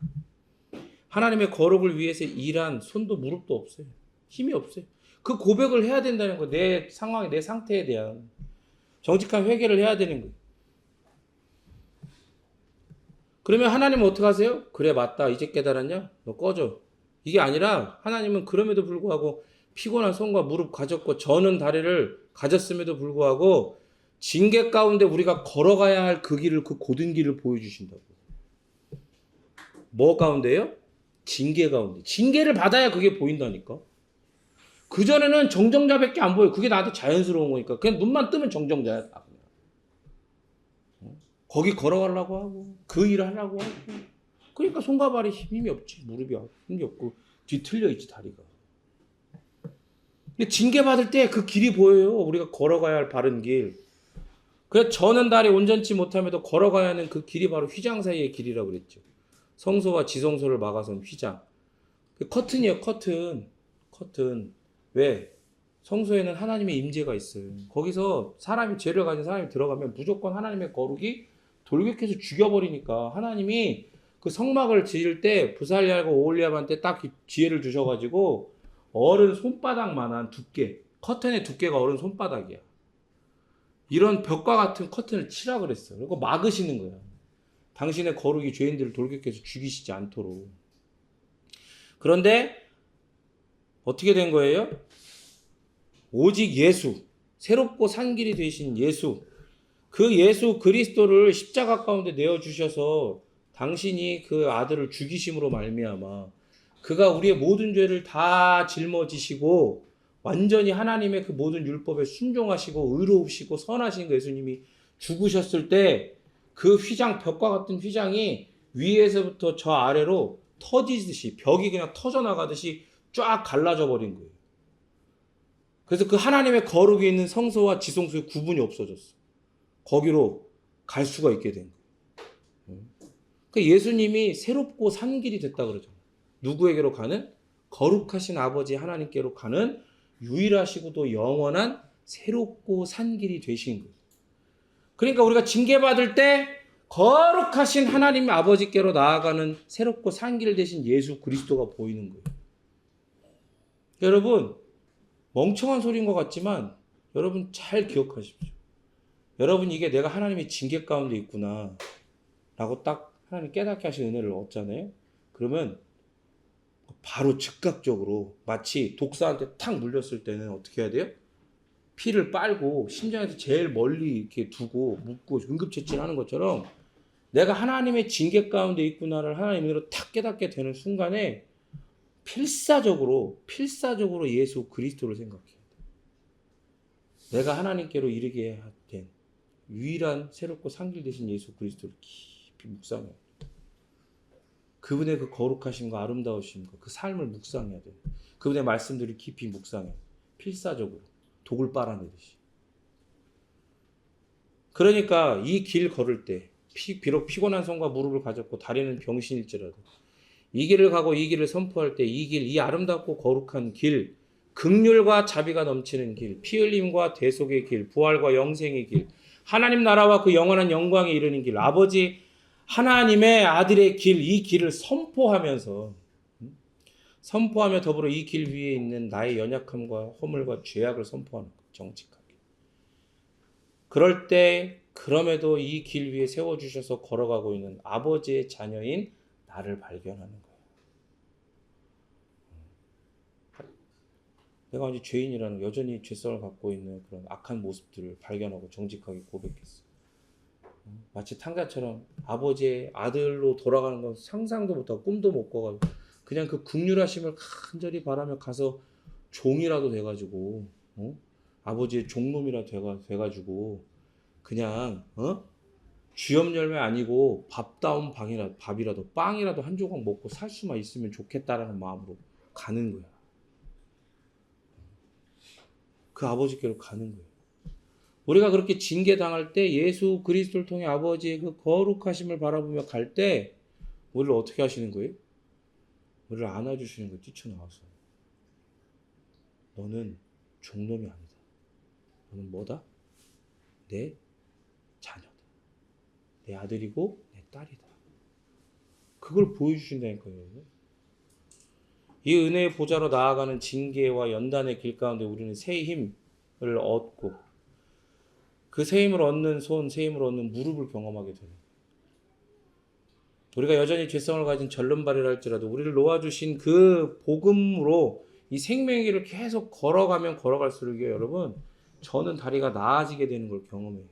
하나님의 거룩을 위해서 일한 손도 무릎도 없어요. 힘이 없어요. 그 고백을 해야 된다는 거. 내 상황에, 내 상태에 대한 정직한 회개를 해야 되는 거예요. 그러면 하나님은 어떻게 하세요? 그래 맞다. 이제 깨달았냐? 너 꺼져. 이게 아니라 하나님은 그럼에도 불구하고 피곤한 손과 무릎 가졌고 저는 다리를 가졌음에도 불구하고 징계 가운데 우리가 걸어가야 할 그 길을, 그 고든 길을 보여주신다고. 뭐 가운데요? 징계 가운데. 징계를 받아야 그게 보인다니까. 그전에는 정정자밖에 안 보여. 그게 나한테 자연스러운 거니까. 그냥 눈만 뜨면 정정자야. 다. 거기 걸어가려고 하고 그 일을 하려고 하고 그러니까 손과 발이 힘이 없지. 무릎이 힘이 없고 뒤틀려 있지 다리가. 근데 징계받을 때 그 길이 보여요. 우리가 걸어가야 할 바른 길. 그래서 저는 다리 온전치 못함에도 걸어가야 하는 그 길이 바로 휘장 사이의 길이라고 그랬죠. 성소와 지성소를 막아선 휘장. 커튼이에요. 커튼. 왜? 성소에는 하나님의 임재가 있어요. 거기서 사람이 죄를 가진 사람이 들어가면 무조건 하나님의 거룩이 돌격해서 죽여버리니까 하나님이 그 성막을 지을 때 부살리아하고 오홀리압한테 딱 기회를 주셔가지고 어른 손바닥만한 두께, 커튼의 두께가 어른 손바닥이야. 이런 벽과 같은 커튼을 치라 그랬어요. 그리고 막으시는 거야. 당신의 거룩이 죄인들을 돌격해서 죽이시지 않도록. 그런데 어떻게 된 거예요? 오직 예수, 새롭고 산 길이 되신 예수, 그 예수 그리스도를 십자가 가운데 내어주셔서 당신이 그 아들을 죽이심으로 말미암아 그가 우리의 모든 죄를 다 짊어지시고 완전히 하나님의 그 모든 율법에 순종하시고 의로우시고 선하신 그 예수님이 죽으셨을 때 그 휘장, 벽과 같은 휘장이 위에서부터 저 아래로 터지듯이 벽이 그냥 터져나가듯이 쫙 갈라져 버린 거예요. 그래서 그 하나님의 거룩이 있는 성소와 지성소의 구분이 없어졌어. 거기로 갈 수가 있게 된 거예요. 그 예수님이 새롭고 산 길이 됐다 그러잖아요. 누구에게로 가는? 거룩하신 아버지 하나님께로 가는 유일하시고도 영원한 새롭고 산 길이 되신 거예요. 그러니까 우리가 징계받을 때 거룩하신 하나님 아버지께로 나아가는 새롭고 산 길 되신 예수 그리스도가 보이는 거예요. 여러분, 멍청한 소리인 것 같지만 여러분 잘 기억하십시오. 여러분 이게 내가 하나님의 징계 가운데 있구나 라고 딱 하나님 깨닫게 하신 은혜를 얻잖아요. 그러면 바로 즉각적으로 마치 독사한테 탁 물렸을 때는 어떻게 해야 돼요? 피를 빨고 심장에서 제일 멀리 이렇게 두고 묶고 응급처치하는 것처럼 내가 하나님의 징계 가운데 있구나를 하나님으로 탁 깨닫게 되는 순간에 필사적으로 예수 그리스도를 생각해야 돼. 내가 하나님께로 이르게 된 유일한 새롭고 상길 되신 예수 그리스도를 깊이 묵상해야 돼. 그분의 그 거룩하심과 아름다우심과 그 삶을 묵상해야 돼. 그분의 말씀들을 깊이 묵상해. 필사적으로 독을 빨아내듯이. 그러니까 이 길 걸을 때 비록 피곤한 손과 무릎을 가졌고 다리는 병신일지라도 이 길을 가고 이 길을 선포할 때 이 길, 이 아름답고 거룩한 길, 긍휼과 자비가 넘치는 길, 피 흘림과 대속의 길, 부활과 영생의 길, 하나님 나라와 그 영원한 영광에 이르는 길, 아버지 하나님의 아들의 길, 이 길을 선포하며 더불어 이 길 위에 있는 나의 연약함과 허물과 죄악을 선포하는 것, 정직하게. 그럴 때 그럼에도 이 길 위에 세워주셔서 걸어가고 있는 아버지의 자녀인 나를 발견하는 거예요. 내가 이제 죄인이라는 여전히 죄성을 갖고 있는 그런 악한 모습들을 발견하고 정직하게 고백했어. 마치 탕자처럼 아버지의 아들로 돌아가는 건 상상도 못하고 꿈도 못 꿔가지고 그냥 그 긍휼하심을 간절히 바라며 가서 종이라도 돼가지고 아버지의 종놈이라 돼가지고 그냥 쥐염 열매 아니고 밥이라도 빵이라도 한 조각 먹고 살 수만 있으면 좋겠다라는 마음으로 가는 거야. 그 아버지께로 가는 거예요. 우리가 그렇게 징계당할 때 예수 그리스도를 통해 아버지의 그 거룩하심을 바라보며 갈 때 우리를 어떻게 하시는 거예요? 우리를 안아주시는 거예요. 뛰쳐나와서. 너는 종놈이 아니다. 너는 뭐다? 내 자녀다. 내 아들이고 내 딸이다. 그걸 보여주신다니까요. 이 은혜의 보좌로 나아가는 징계와 연단의 길 가운데 우리는 새 힘을 얻고 그 새 힘을 얻는 손, 새 힘을 얻는 무릎을 경험하게 되는 거예요. 우리가 여전히 죄성을 가진 절름발이라 할지라도 우리를 놓아주신 그 복음으로 이 생명의 길을 계속 걸어가면 걸어갈수록 여러분 저는 다리가 나아지게 되는 걸 경험해요.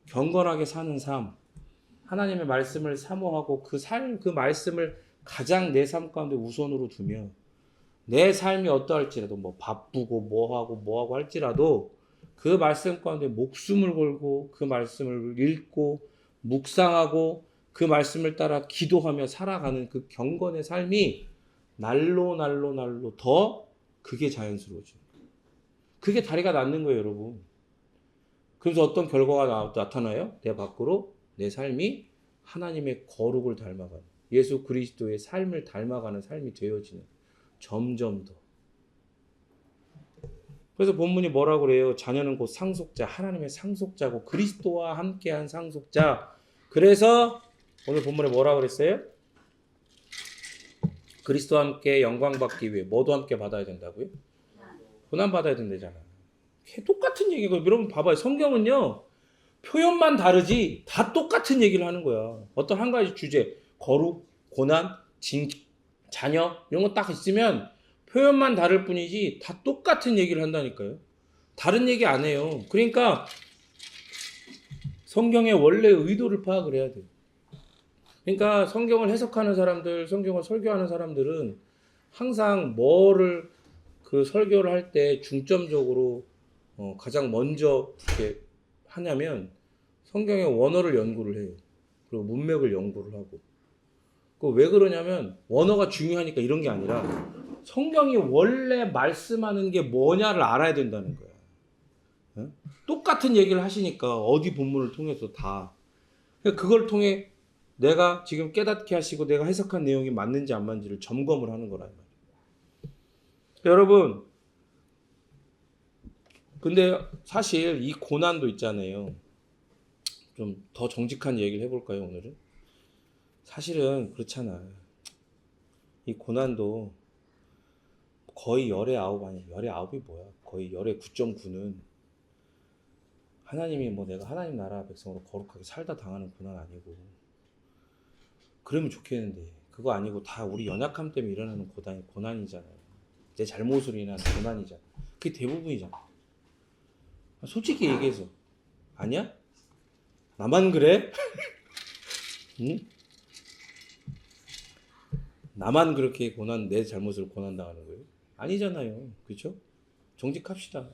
경건하게 사는 삶, 하나님의 말씀을 사모하고 그 말씀을 가장 내 삶 가운데 우선으로 두며 내 삶이 어떠할지라도 뭐 바쁘고 뭐하고 할지라도 그 말씀 가운데 목숨을 걸고 그 말씀을 읽고 묵상하고 그 말씀을 따라 기도하며 살아가는 그 경건의 삶이 날로 더 그게 자연스러워져요. 그게 다리가 낫는 거예요, 여러분. 그래서 어떤 결과가 나타나요? 내 밖으로 내 삶이 하나님의 거룩을 닮아가는 예수 그리스도의 삶을 닮아가는 삶이 되어지는 점점 더. 그래서 본문이 뭐라고 그래요? 자녀는 곧 상속자, 하나님의 상속자고 그리스도와 함께한 상속자. 그래서 오늘 본문에 뭐라고 그랬어요? 그리스도와 함께 영광 받기 위해 뭐도 함께 받아야 된다고요? 고난 받아야 된다잖아. 똑같은 얘기고 여러분 봐봐요. 성경은요. 표현만 다르지 다 똑같은 얘기를 하는 거야. 어떤 한 가지 주제, 거룩, 고난, 자녀 이런 거 딱 있으면 표현만 다를 뿐이지 다 똑같은 얘기를 한다니까요. 다른 얘기 안 해요. 그러니까 성경의 원래 의도를 파악을 해야 돼요. 그러니까 성경을 해석하는 사람들, 성경을 설교하는 사람들은 항상 뭐를 그 설교를 할 때 중점적으로 가장 먼저 이렇게 하냐면 성경의 원어를 연구를 해요. 그리고 문맥을 연구를 하고. 그 왜 그러냐면 원어가 중요하니까 이런 게 아니라 성경이 원래 말씀하는 게 뭐냐를 알아야 된다는 거야. 응? 똑같은 얘기를 하시니까 어디 본문을 통해서 다. 그러니까 그걸 통해 내가 지금 깨닫게 하시고 내가 해석한 내용이 맞는지 안 맞는지를 점검을 하는 거란 말이에요. 여러분, 근데 사실 이 고난도 있잖아요. 좀 더 정직한 얘기를 해볼까요, 오늘은? 사실은 그렇잖아. 이 고난도 거의 열의 아홉 아니야. 열의 아홉이 뭐야? 거의 열의 9.9는 하나님이 뭐 내가 하나님 나라 백성으로 거룩하게 살다 당하는 고난 아니고 그러면 좋겠는데 그거 아니고 다 우리 연약함 때문에 일어나는 고난이잖아요. 내 잘못으로 인한 고난이잖아. 그게 대부분이잖아. 솔직히 얘기해서 아니야? 나만 그래? 응? 나만 그렇게 내 잘못으로 고난당하는 거예요? 아니잖아요. 그렇죠? 정직합시다.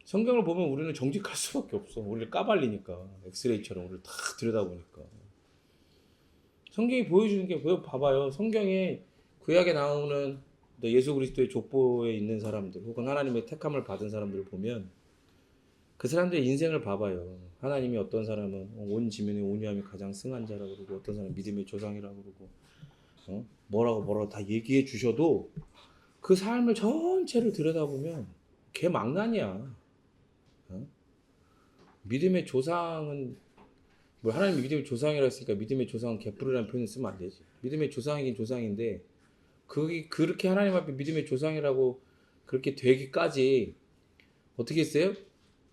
성경을 보면 우리는 정직할 수밖에 없어. 우리를 까발리니까. 엑스레이처럼 우리를 다 들여다보니까. 성경이 보여주는 게 봐봐요. 성경에 구약에 나오는 예수 그리스도의 족보에 있는 사람들 혹은 하나님의 택함을 받은 사람들을 보면 그 사람들의 인생을 봐봐요. 하나님이 어떤 사람은 온 지면에 온유함이 가장 승한 자라고 그러고 어떤 사람은 믿음의 조상이라고 그러고 뭐라고 다 얘기해 주셔도 그 삶을 전체를 들여다보면 개망난이야. 믿음의 조상은 뭐 하나님이 믿음의 조상이라 했으니까 믿음의 조상은 개뿔이라는 표현을 쓰면 안 되지. 믿음의 조상이긴 조상인데 그렇게 하나님 앞에 믿음의 조상이라고 그렇게 되기까지 어떻게 했어요?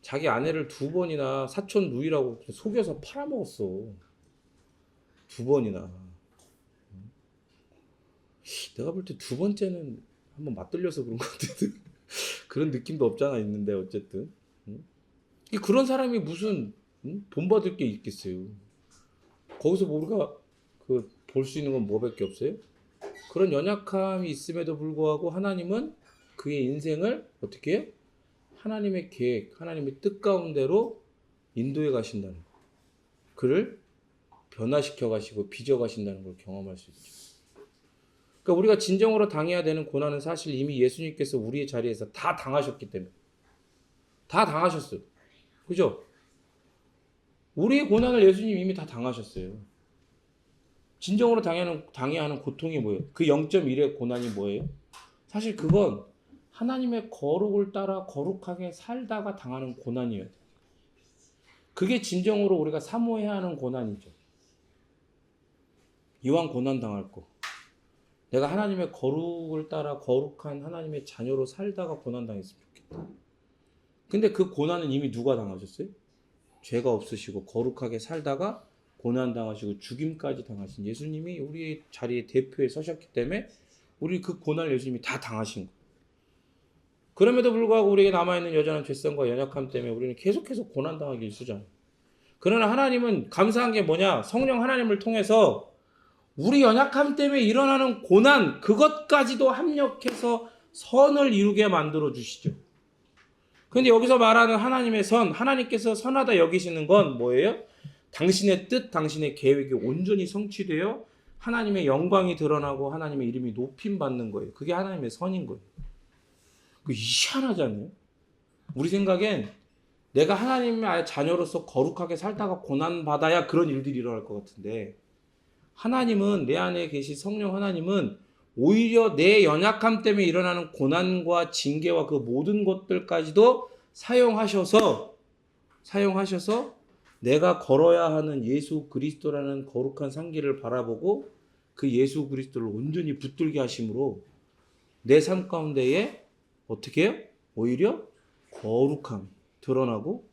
자기 아내를 2번이나 사촌 누이라고 속여서 팔아먹었어. 2번이나. 내가 볼 때 2번째는 한번 맞들려서 그런 것 같은데 그런 느낌도 없잖아 있는데 어쨌든 그런 사람이 무슨 본받을 게 있겠어요. 거기서 뭐 우리가 볼 수 있는 건 뭐밖에 없어요? 그런 연약함이 있음에도 불구하고 하나님은 그의 인생을 어떻게 해요? 하나님의 계획, 하나님의 뜻 가운데로 인도해 가신다는 거. 그를 변화시켜 가시고 빚어 가신다는 걸 경험할 수 있죠. 그러니까 우리가 진정으로 당해야 되는 고난은 사실 이미 예수님께서 우리의 자리에서 다 당하셨기 때문에 다 당하셨어요. 그죠? 우리의 고난을 예수님 이미 다 당하셨어요. 진정으로 당해야 하는 고통이 뭐예요? 그 0.1의 고난이 뭐예요? 사실 그건 하나님의 거룩을 따라 거룩하게 살다가 당하는 고난이에요. 그게 진정으로 우리가 사모해야 하는 고난이죠. 이왕 고난 당할 거. 내가 하나님의 거룩을 따라 거룩한 하나님의 자녀로 살다가 고난 당했으면 좋겠다. 근데 그 고난은 이미 누가 당하셨어요? 죄가 없으시고 거룩하게 살다가 고난 당하시고 죽임까지 당하신 예수님이 우리의 자리에 대표에 서셨기 때문에 우리 그 고난을 예수님이 다 당하신 거예요. 그럼에도 불구하고 우리에게 남아있는 여전한 죄성과 연약함 때문에 우리는 계속해서 고난당하기 일쑤잖아요. 그러나 하나님은 감사한 게 뭐냐? 성령 하나님을 통해서 우리 연약함 때문에 일어나는 고난 그것까지도 합력해서 선을 이루게 만들어 주시죠. 그런데 여기서 말하는 하나님의 선, 하나님께서 선하다 여기시는 건 뭐예요? 당신의 뜻, 당신의 계획이 온전히 성취되어 하나님의 영광이 드러나고 하나님의 이름이 높임받는 거예요. 그게 하나님의 선인 거예요. 그 희한하잖아요. 우리 생각엔 내가 하나님의 자녀로서 거룩하게 살다가 고난받아야 그런 일들이 일어날 것 같은데 하나님은 내 안에 계신 성령 하나님은 오히려 내 연약함 때문에 일어나는 고난과 징계와 그 모든 것들까지도 사용하셔서 내가 걸어야 하는 예수 그리스도라는 거룩한 상기를 바라보고 그 예수 그리스도를 온전히 붙들게 하심으로 내 삶 가운데에 어떻게 해요? 오히려 거룩함이 드러나고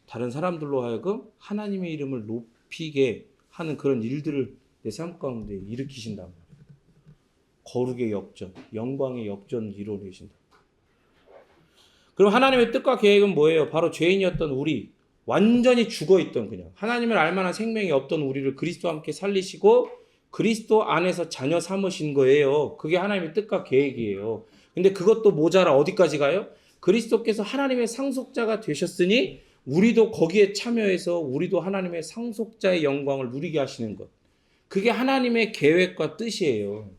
다른 사람들로 하여금 하나님의 이름을 높이게 하는 그런 일들을 내 삶 가운데 일으키신다. 거룩의 역전, 영광의 역전을 이루어 계신다. 그럼 하나님의 뜻과 계획은 뭐예요? 바로 죄인이었던 우리, 완전히 죽어있던 그냥 하나님을 알만한 생명이 없던 우리를 그리스도와 함께 살리시고 그리스도 안에서 자녀 삼으신 거예요. 그게 하나님의 뜻과 계획이에요. 근데 그것도 모자라 어디까지 가요? 그리스도께서 하나님의 상속자가 되셨으니 우리도 거기에 참여해서 우리도 하나님의 상속자의 영광을 누리게 하시는 것. 그게 하나님의 계획과 뜻이에요.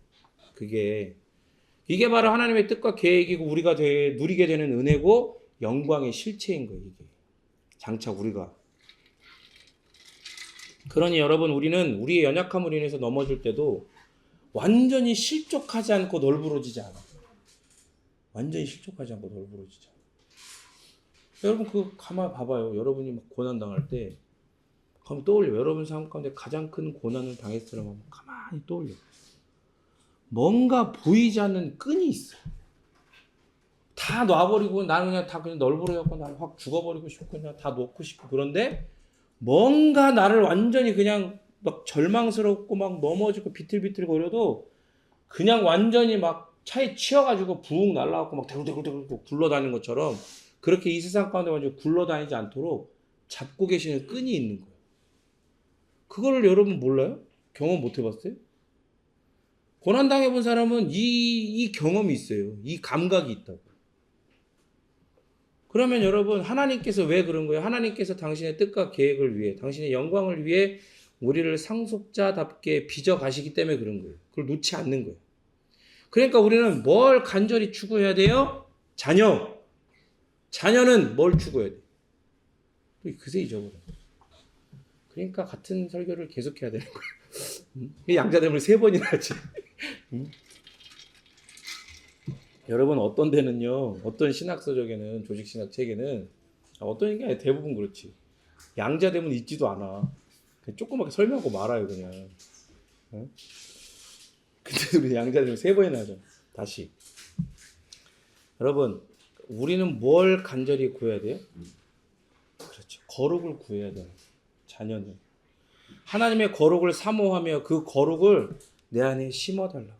이게 바로 하나님의 뜻과 계획이고 우리가 누리게 되는 은혜고 영광의 실체인 거예요. 이게 장차 우리가. 그러니 여러분 우리는 우리의 연약함으로 인해서 넘어질 때도 완전히 실족하지 않고 널브러지지 않아. 완전히 실족하지 않고 널브러지지 않아. 여러분 가만 봐봐요. 여러분이 막 고난 당할 때 한번 떠올려. 여러분 삶 가운데 가장 큰 고난을 당했을 때 한번 가만히 떠올려. 뭔가 보이지 않는 끈이 있어. 다 놔버리고 나는 그냥 다 그냥 널브러졌고 나는 확 죽어버리고 싶고 그냥 다 놓고 싶고 그런데 뭔가 나를 완전히 그냥 막 절망스럽고 막 넘어지고 비틀비틀 거려도 그냥 완전히 막 차에 치여가지고 부웅 날라가고 막 대굴대굴 굴러다니는 것처럼 그렇게 이 세상 가운데 완전 굴러다니지 않도록 잡고 계시는 끈이 있는 거예요. 그거를 여러분 몰라요? 경험 못 해봤어요? 고난당해본 사람은 이 경험이 있어요. 이 감각이 있다고. 그러면 여러분 하나님께서 왜 그런 거예요? 하나님께서 당신의 뜻과 계획을 위해 당신의 영광을 위해 우리를 상속자답게 빚어가시기 때문에 그런 거예요. 그걸 놓지 않는 거예요. 그러니까 우리는 뭘 간절히 추구해야 돼요? 자녀는 뭘 추구해야 돼요? 그새 잊어버려요. 그러니까 같은 설교를 계속해야 되는 거예요. 양자됨을 3번이나 하지. 여러분 어떤 데는요, 어떤 신학서적에는 조직신학 책에는 어떤 게 아니라 대부분 그렇지. 양자됨은 있지도 않아. 그냥 조그맣게 설명하고 말아요 그냥. 근데 우리 양자됨을 3번이나 하죠. 다시. 여러분 우리는 뭘 간절히 구해야 돼요? 그렇죠. 거룩을 구해야 돼요. 자녀는. 하나님의 거룩을 사모하며 그 거룩을 내 안에 심어달라고.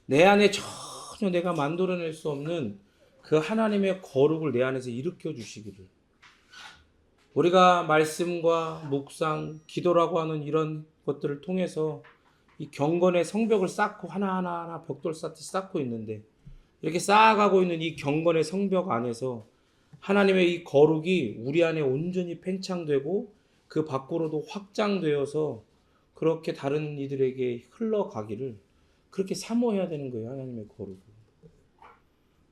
내 안에 전혀 내가 만들어낼 수 없는 그 하나님의 거룩을 내 안에서 일으켜 주시기를. 우리가 말씀과 묵상, 기도라고 하는 이런 것들을 통해서 이 경건의 성벽을 쌓고 하나하나 벽돌 쌓듯이 쌓고 있는데 이렇게 쌓아가고 있는 이 경건의 성벽 안에서 하나님의 이 거룩이 우리 안에 온전히 팽창되고 그 밖으로도 확장되어서 그렇게 다른 이들에게 흘러가기를 그렇게 사모해야 되는 거예요. 하나님의 거룩을.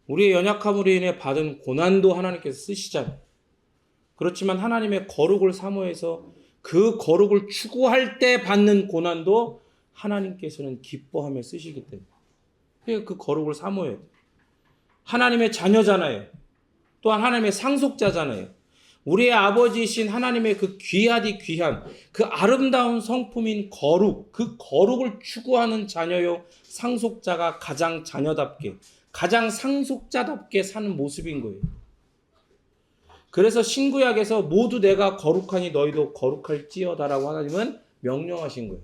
우리의 연약함으로 인해 받은 고난도 하나님께서 쓰시잖아요. 그렇지만 하나님의 거룩을 사모해서 그 거룩을 추구할 때 받는 고난도 하나님께서는 기뻐하며 쓰시기 때문에 그러니까 그 거룩을 사모해야 돼요. 하나님의 자녀잖아요. 또한 하나님의 상속자잖아요. 우리의 아버지이신 하나님의 그 귀하디 귀한 그 아름다운 성품인 거룩, 그 거룩을 추구하는 자녀요 상속자가 가장 자녀답게 가장 상속자답게 사는 모습인 거예요. 그래서 신구약에서 모두 내가 거룩하니 너희도 거룩할지어다라고 하나님은 명령하신 거예요.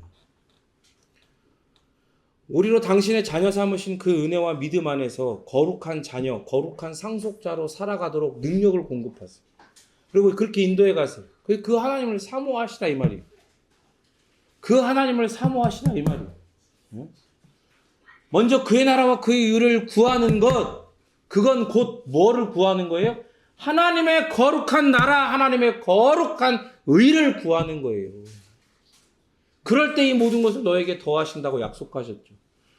우리로 당신의 자녀 삼으신 그 은혜와 믿음 안에서 거룩한 자녀, 거룩한 상속자로 살아가도록 능력을 공급하세요. 그리고 그렇게 인도해 가세요. 그 하나님을 사모하시라 이 말이에요. 그 하나님을 사모하시라 이 말이에요. 먼저 그의 나라와 그의 의를 구하는 것, 그건 곧 뭐를 구하는 거예요? 하나님의 거룩한 나라, 하나님의 거룩한 의를 구하는 거예요. 그럴 때 이 모든 것을 너에게 더하신다고 약속하셨죠.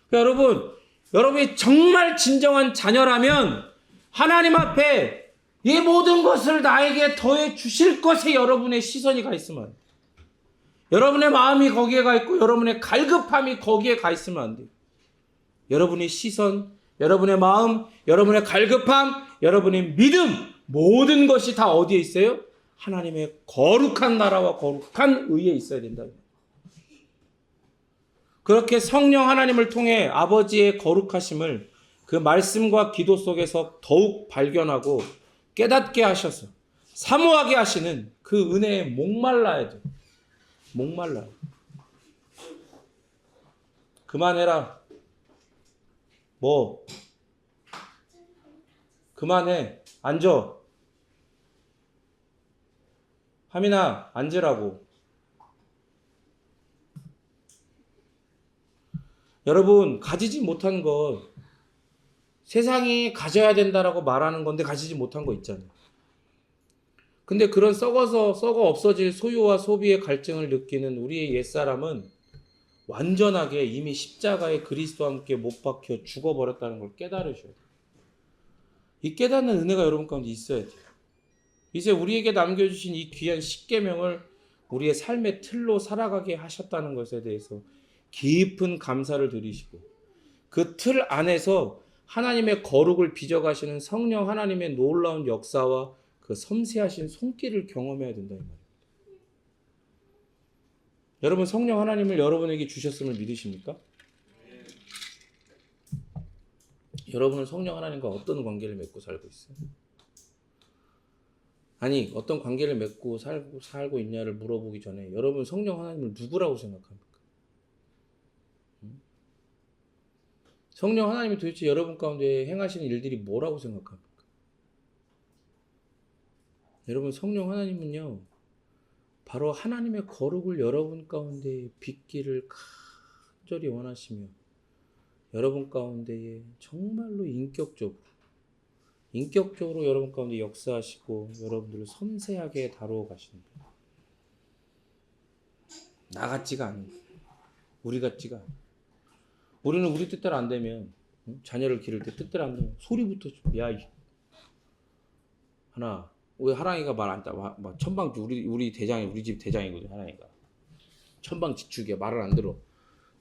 그러니까 여러분이 정말 진정한 자녀라면 하나님 앞에 이 모든 것을 나에게 더해 주실 것에 여러분의 시선이 가 있으면 안 돼요. 여러분의 마음이 거기에 가 있고 여러분의 갈급함이 거기에 가 있으면 안 돼요. 여러분의 시선, 여러분의 마음, 여러분의 갈급함, 여러분의 믿음, 모든 것이 다 어디에 있어요? 하나님의 거룩한 나라와 거룩한 의에 있어야 된다. 그렇게 성령 하나님을 통해 아버지의 거룩하심을 그 말씀과 기도 속에서 더욱 발견하고 깨닫게 하셔서 사모하게 하시는 그 은혜에 목말라야 돼. 목말라요. 그만해라. 뭐? 그만해. 앉아. 하민아, 앉으라고. 여러분, 가지지 못한 것, 세상이 가져야 된다라고 말하는 건데 가지지 못한 거 있잖아요. 근데 그런 썩어 없어질 소유와 소비의 갈증을 느끼는 우리의 옛사람은 완전하게 이미 십자가에 그리스도와 함께 못 박혀 죽어버렸다는 걸 깨달으셔야 돼요. 이 깨닫는 은혜가 여러분 가운데 있어야 돼요. 이제 우리에게 남겨주신 이 귀한 십계명을 우리의 삶의 틀로 살아가게 하셨다는 것에 대해서 깊은 감사를 드리시고 그 틀 안에서 하나님의 거룩을 빚어가시는 성령 하나님의 놀라운 역사와 그 섬세하신 손길을 경험해야 된다 이 말입니다. 여러분 성령 하나님을 여러분에게 주셨음을 믿으십니까? 여러분은 성령 하나님과 어떤 관계를 맺고 살고 있어요? 아니 어떤 관계를 맺고 살고 있냐를 물어보기 전에 여러분 성령 하나님을 누구라고 생각합니까? 성령 하나님이 도대체 여러분 가운데 행하시는 일들이 뭐라고 생각합니까? 여러분 성령 하나님은요 바로 하나님의 거룩을 여러분 가운데 빚기를 간절히 원하시며 여러분 가운데에 정말로 인격적으로 여러분 가운데 역사하시고 여러분들을 섬세하게 다루어 가시는 거예요. 나 같지가 않은 거예요. 우리 같지가 않아요. 우리는 우리 뜻대로 안 되면 자녀를 기를 때 뜻대로 안 되면 소리부터 야 하나 왜 하랑이가 말 안 따? 천방 우리 대장이 우리 집 대장이거든 하랑이가 천방 지축이야 말을 안 들어.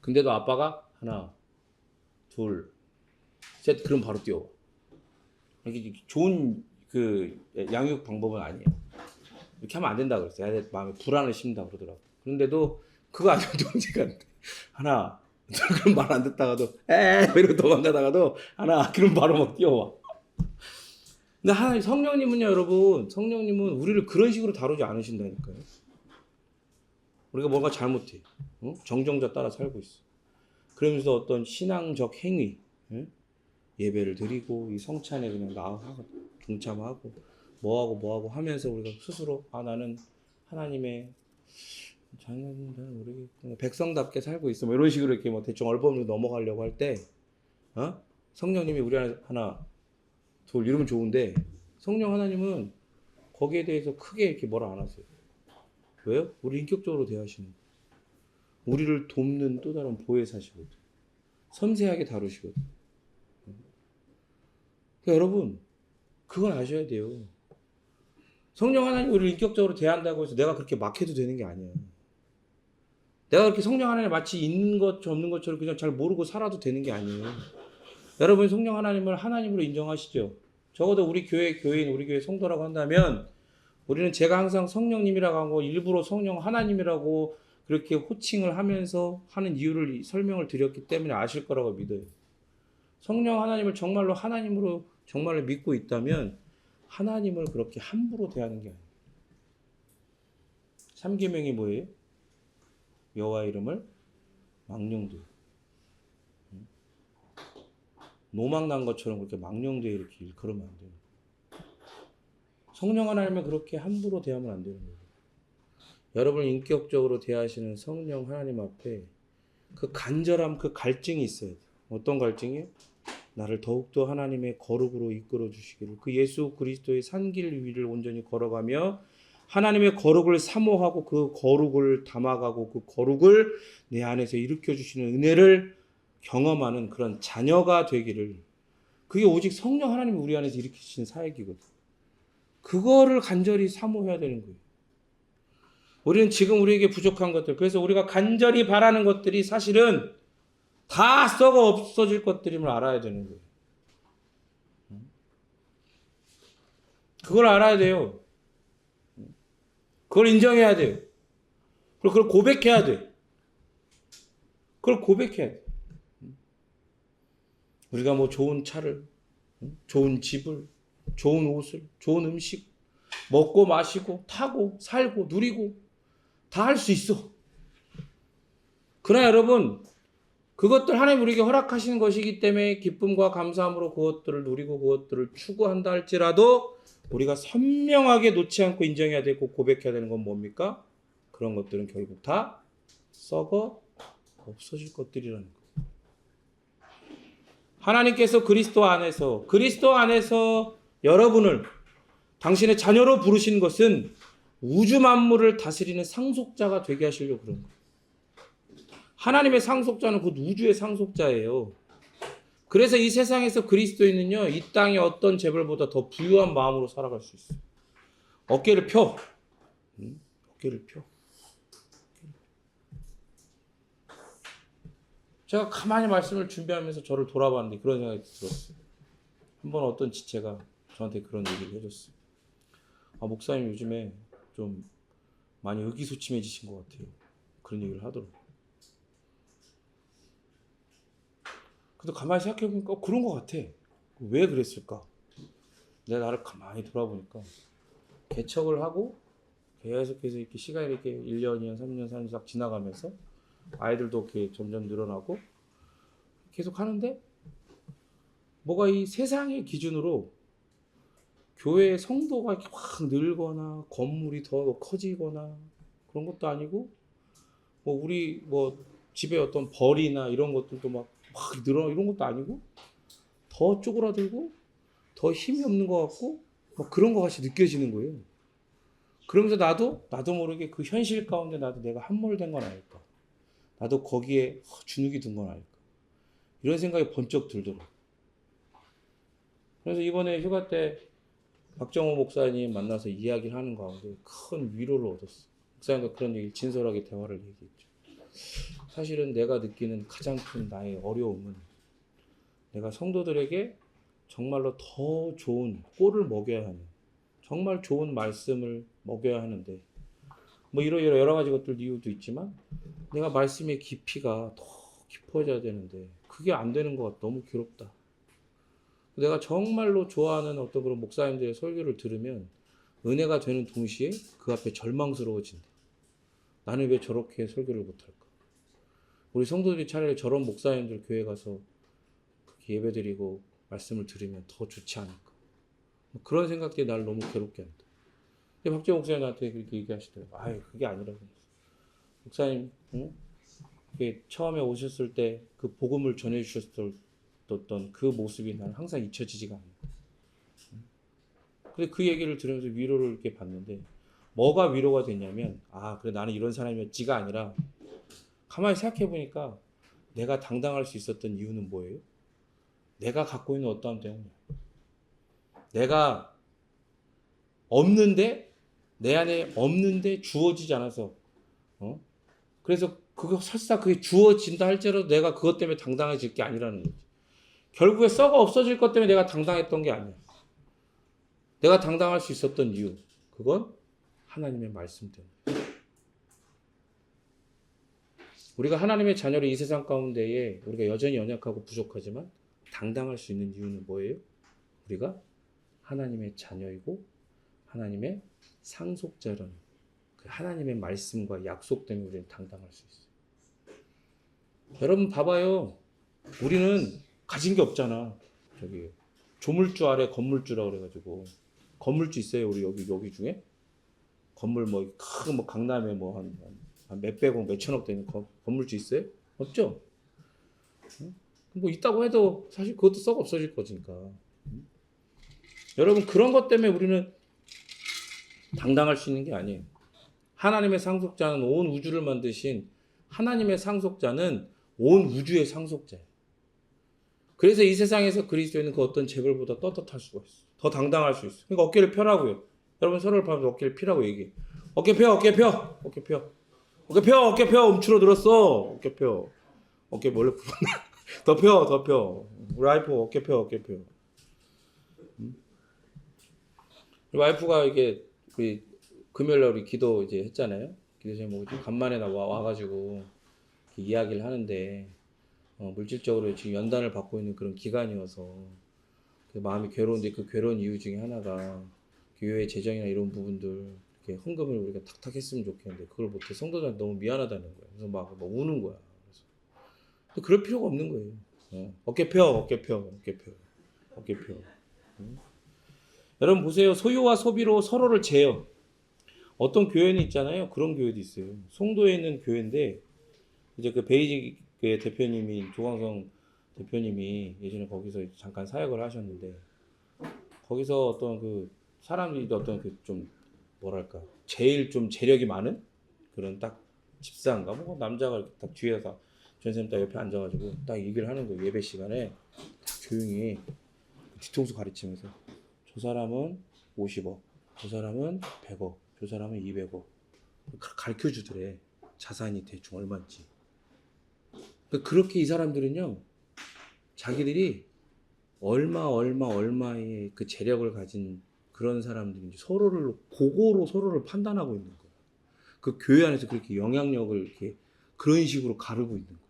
근데도 아빠가 하나 둘 셋 그럼 바로 뛰어. 이게 좋은 그 양육 방법은 아니에요. 이렇게 하면 안 된다 그랬어요. 애들 마음에 불안을 심다 그러더라고. 그런데도 그거 아니면 동지가 하나 그럼 말 안 듣다가도 이러고 도망가다가도 하나 그럼 바로 막 뛰어와. 근데 하나님 성령님은요 여러분 성령님은 우리를 그런 식으로 다루지 않으신다니까요. 우리가 뭔가 잘못해 정정자 따라 살고 있어. 그러면서 어떤 신앙적 행위 예배를 드리고 이 성찬에 그냥 나하고 동참하고 뭐하고 하면서 우리가 스스로 나는 하나님의 자녀인데 우리 백성답게 살고 있어 뭐 이런 식으로 이렇게 뭐 대충 얼버무려 넘어가려고 할 때 성령님이 우리 안에 하나 둘 이러면 좋은데 성령 하나님은 거기에 대해서 크게 이렇게 뭐라 안 하세요. 왜요? 우리 인격적으로 대하시는 우리를 돕는 또 다른 보혜사시거든. 섬세하게 다루시거든. 그러니까 여러분 그걸 아셔야 돼요. 성령 하나님 우리를 인격적으로 대한다고 해서 내가 그렇게 막 해도 되는 게 아니야. 내가 그렇게 성령 하나님 마치 있는 것 없는 것처럼 그냥 잘 모르고 살아도 되는 게 아니에요. 여러분 성령 하나님을 하나님으로 인정하시죠. 적어도 우리 교회 교인 우리 교회 성도라고 한다면 우리는 제가 항상 성령님이라고 하고 일부러 성령 하나님이라고 그렇게 호칭을 하면서 하는 이유를 설명을 드렸기 때문에 아실 거라고 믿어요. 성령 하나님을 정말로 하나님으로 정말로 믿고 있다면 하나님을 그렇게 함부로 대하는 게 아니에요. 3계명이 뭐예요? 여호와 이름을 망령되이 노망난 것처럼 그렇게 망령되이 이렇게 일컬으면 안 돼요. 성령 하나님을 그렇게 함부로 대하면 안 되는 거예요. 여러분을 인격적으로 대하시는 성령 하나님 앞에 그 간절함, 그 갈증이 있어야 돼요. 어떤 갈증이요? 나를 더욱더 하나님의 거룩으로 이끌어 주시기를 그 예수 그리스도의 산길 위를 온전히 걸어가며 하나님의 거룩을 사모하고 그 거룩을 담아가고 그 거룩을 내 안에서 일으켜 주시는 은혜를 경험하는 그런 자녀가 되기를 그게 오직 성령 하나님이 우리 안에서 일으키신 사역이거든. 그거를 간절히 사모해야 되는 거예요. 우리는 지금 우리에게 부족한 것들 그래서 우리가 간절히 바라는 것들이 사실은 다 썩어 없어질 것들임을 알아야 되는 거예요. 그걸 알아야 돼요. 그걸 인정해야 돼요. 그리고 그걸 고백해야 돼. 그걸 고백해야 돼. 우리가 뭐 좋은 차를, 좋은 집을, 좋은 옷을, 좋은 음식, 먹고 마시고 타고 살고 누리고 다 할 수 있어. 그러나 여러분, 그것들 하나님 우리에게 허락하신 것이기 때문에 기쁨과 감사함으로 그것들을 누리고 그것들을 추구한다 할지라도 우리가 선명하게 놓지 않고 인정해야 되고 고백해야 되는 건 뭡니까? 그런 것들은 결국 다 썩어 없어질 것들이라는 거예요. 하나님께서 그리스도 안에서 여러분을 당신의 자녀로 부르신 것은 우주 만물을 다스리는 상속자가 되게 하시려고 그런 거예요. 하나님의 상속자는 곧 우주의 상속자예요. 그래서 이 세상에서 그리스도인은요, 이 땅의 어떤 재벌보다 더 부유한 마음으로 살아갈 수 있어요. 어깨를 펴. 어깨를 펴. 제가 가만히 말씀을 준비하면서 저를 돌아봤는데 그런 생각이 들었어요. 한번 어떤 지체가 저한테 그런 얘기를 해줬어요. 목사님 요즘에 좀 많이 의기소침해지신 것 같아요. 그런 얘기를 하더라고요. 근데 가만히 생각해보니까 그런 것 같아. 왜 그랬을까? 내가 나를 가만히 돌아보니까 개척을 하고 계속해서 이렇게 시간이 이렇게 1년, 2년, 3년, 4년 싹 지나가면서 아이들도 이렇게 점점 늘어나고 계속 하는데 뭐가 이 세상의 기준으로 교회의 성도가 이렇게 확 늘거나 건물이 더 커지거나 그런 것도 아니고 뭐 우리 뭐 집에 어떤 벌이나 이런 것들도 막 늘어 이런 것도 아니고 더 쪼그라들고 더 힘이 없는 것 같고 막 그런 것 같이 느껴지는 거예요. 그러면서 나도 모르게 그 현실 가운데 나도 내가 함몰된 건 아닐까. 나도 거기에 주눅이 든 건 아닐까. 이런 생각이 번쩍 들더라고요. 그래서 이번에 휴가 때 박정호 목사님 만나서 이야기를 하는 가운데 큰 위로를 얻었어요. 목사님과 그런 얘기, 진솔하게 대화를 얘기했죠. 사실은 내가 느끼는 가장 큰 나의 어려움은 내가 성도들에게 정말로 더 좋은 꼴을 먹여야 하는, 정말 좋은 말씀을 먹여야 하는데 뭐 이러이러 여러 가지 것들 이유도 있지만 내가 말씀의 깊이가 더 깊어져야 되는데 그게 안 되는 것 같아. 너무 괴롭다. 내가 정말로 좋아하는 어떤 그런 목사님들의 설교를 들으면 은혜가 되는 동시에 그 앞에 절망스러워진다. 나는 왜 저렇게 설교를 못할까? 우리 성도들이 차라리 저런 목사님들 교회 가서 예배드리고 말씀을 들으면 더 좋지 않을까? 그런 생각들이 나를 너무 괴롭게 한다. 근데 박재홍 목사님 나한테 그렇게 얘기하시더라고요. 아유, 그게 아니라고. 목사님, 응? 처음에 오셨을 때 그 복음을 전해주셨던 그 모습이 나는 항상 잊혀지지가 않아요. 근데 그 얘기를 들으면서 위로를 이렇게 받는데 뭐가 위로가 됐냐면 그래 나는 이런 사람이었지가 아니라 가만히 생각해 보니까 내가 당당할 수 있었던 이유는 뭐예요? 내가 갖고 있는 어떠함 때문이야. 내가 없는데 내 안에 없는데 주어지지 않아서 그래서 그거 설사 그게 주어진다 할지라도 내가 그것 때문에 당당해질 게 아니라는 거지. 결국에 썩어 없어질 것 때문에 내가 당당했던 게 아니야. 내가 당당할 수 있었던 이유 그건 하나님의 말씀 때문에. 우리가 하나님의 자녀로 이 세상 가운데에 우리가 여전히 연약하고 부족하지만 당당할 수 있는 이유는 뭐예요? 우리가 하나님의 자녀이고 하나님의 상속자라는 그 하나님의 말씀과 약속 때문에 우리는 당당할 수 있어요. 여러분 봐봐요. 우리는 가진 게 없잖아. 저기 조물주 아래 건물주라 그래가지고 건물주 있어요. 우리 여기 중에 건물 뭐 큰 뭐 강남에 뭐 한 몇백억 몇천억 되는 건물주 있어요? 없죠. 뭐 있다고 해도 사실 그것도 썩 없어질 거니까. 여러분 그런 것 때문에 우리는 당당할 수 있는 게 아니에요. 하나님의 상속자는 온 우주를 만드신 하나님의 상속자는 온 우주의 상속자예요. 그래서 이 세상에서 그리스도인은 그 어떤 재벌보다 떳떳할 수가 있어. 더 당당할 수 있어. 그러니까 어깨를 펴라고요. 여러분 서로를 보면서 어깨를 펴라고 얘기해. 어깨 펴, 어깨 펴, 어깨 펴, 어깨 펴, 어깨 펴. 움츠러 들었어. 어깨 펴. 어깨 원래 더 펴. 우리 와이프 어깨 펴. 우리 와이프가 이게 우리 금요일날 우리 기도 이제 했잖아요. 기도 제목이 좀 간만에 와가지고 이야기를 하는데 물질적으로 지금 연단을 받고 있는 그런 기간이어서 마음이 괴로운데 그 괴로운 이유 중에 하나가 교회 재정이나 이런 부분들 이렇게 헌금을 우리가 탁탁 했으면 좋겠는데 그걸 못해. 성도들한테 너무 미안하다는 거야. 그래서 막 우는 거야. 그래서 그럴 필요가 없는 거예요. 어깨 펴. 여러분 보세요. 소유와 소비로 서로를 재요. 어떤 교회는 있잖아요. 그런 교회도 있어요. 송도에 있는 교회인데 이제 그 베이직 대표님이 조광성 대표님이 예전에 거기서 잠깐 사역을 하셨는데 거기서 어떤 그 사람들이 어떤 그 좀 뭐랄까 제일 좀 재력이 많은 그런 딱 집사인가 뭐 남자가 이렇게 딱 뒤에서 전쌤 딱 옆에 앉아가지고 딱 얘기를 하는 거예요. 예배 시간에 딱 조용히 뒤통수 가리치면서 저 사람은 50억, 저 사람은 100억, 저 사람은 200억 가르쳐 주더래. 자산이 대충 얼마인지. 그렇게 이 사람들은요 자기들이 얼마의 그 재력을 가진 그런 사람들인지 서로를 그거로 서로를 판단하고 있는 거예요. 그 교회 안에서 그렇게 영향력을 이렇게 그런 식으로 가르고 있는 거예요.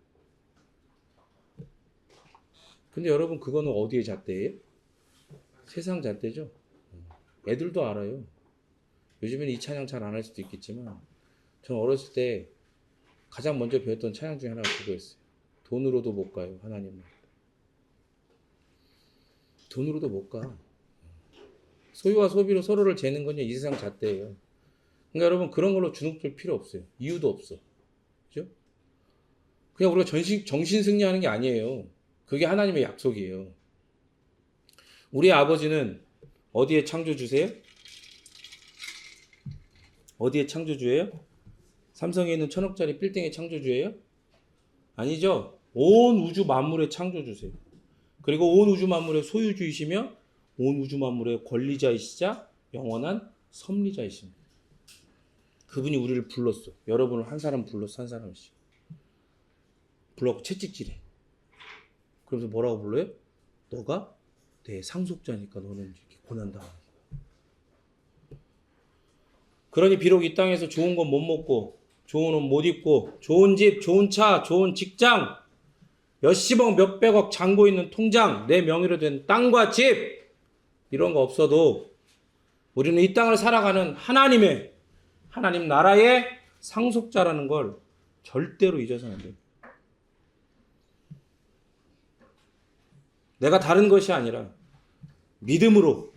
근데 여러분 그거는 어디의 잣대예요? 세상 잣대죠. 애들도 알아요. 요즘에는 이 찬양 잘 안 할 수도 있겠지만 저는 어렸을 때 가장 먼저 배웠던 찬양 중에 하나가 그거였어요. 돈으로도 못 가요, 하나님은. 돈으로도 못 가. 소유와 소비로 서로를 재는 건요, 이 세상 잣대예요. 그러니까 여러분, 그런 걸로 주눅들 필요 없어요. 이유도 없어. 그죠? 그냥 우리가 정신 승리하는 게 아니에요. 그게 하나님의 약속이에요. 우리 아버지는 어디에 창조주세요? 어디에 창조주예요? 삼성에 있는 1000억짜리 빌딩의 창조주예요? 아니죠. 온 우주 만물의 창조주세요. 그리고 온 우주 만물의 소유주이시며 온 우주 만물의 권리자이시자 영원한 섭리자이십니다. 그분이 우리를 불렀어. 여러분을 한 사람 불렀어. 한 사람씩. 불렀고 채찍질해. 그러면서 뭐라고 불러요? 너가 내 상속자니까 너는 이렇게 고난당하는 거야. 그러니 비록 이 땅에서 좋은 건 못 먹고 좋은 옷 못 입고 좋은 집, 좋은 차, 좋은 직장 몇십억, 몇백억 잔고 있는 통장, 내 명의로 된 땅과 집 이런 거 없어도 우리는 이 땅을 살아가는 하나님 나라의 상속자라는 걸 절대로 잊어서는 안 돼요. 내가 다른 것이 아니라 믿음으로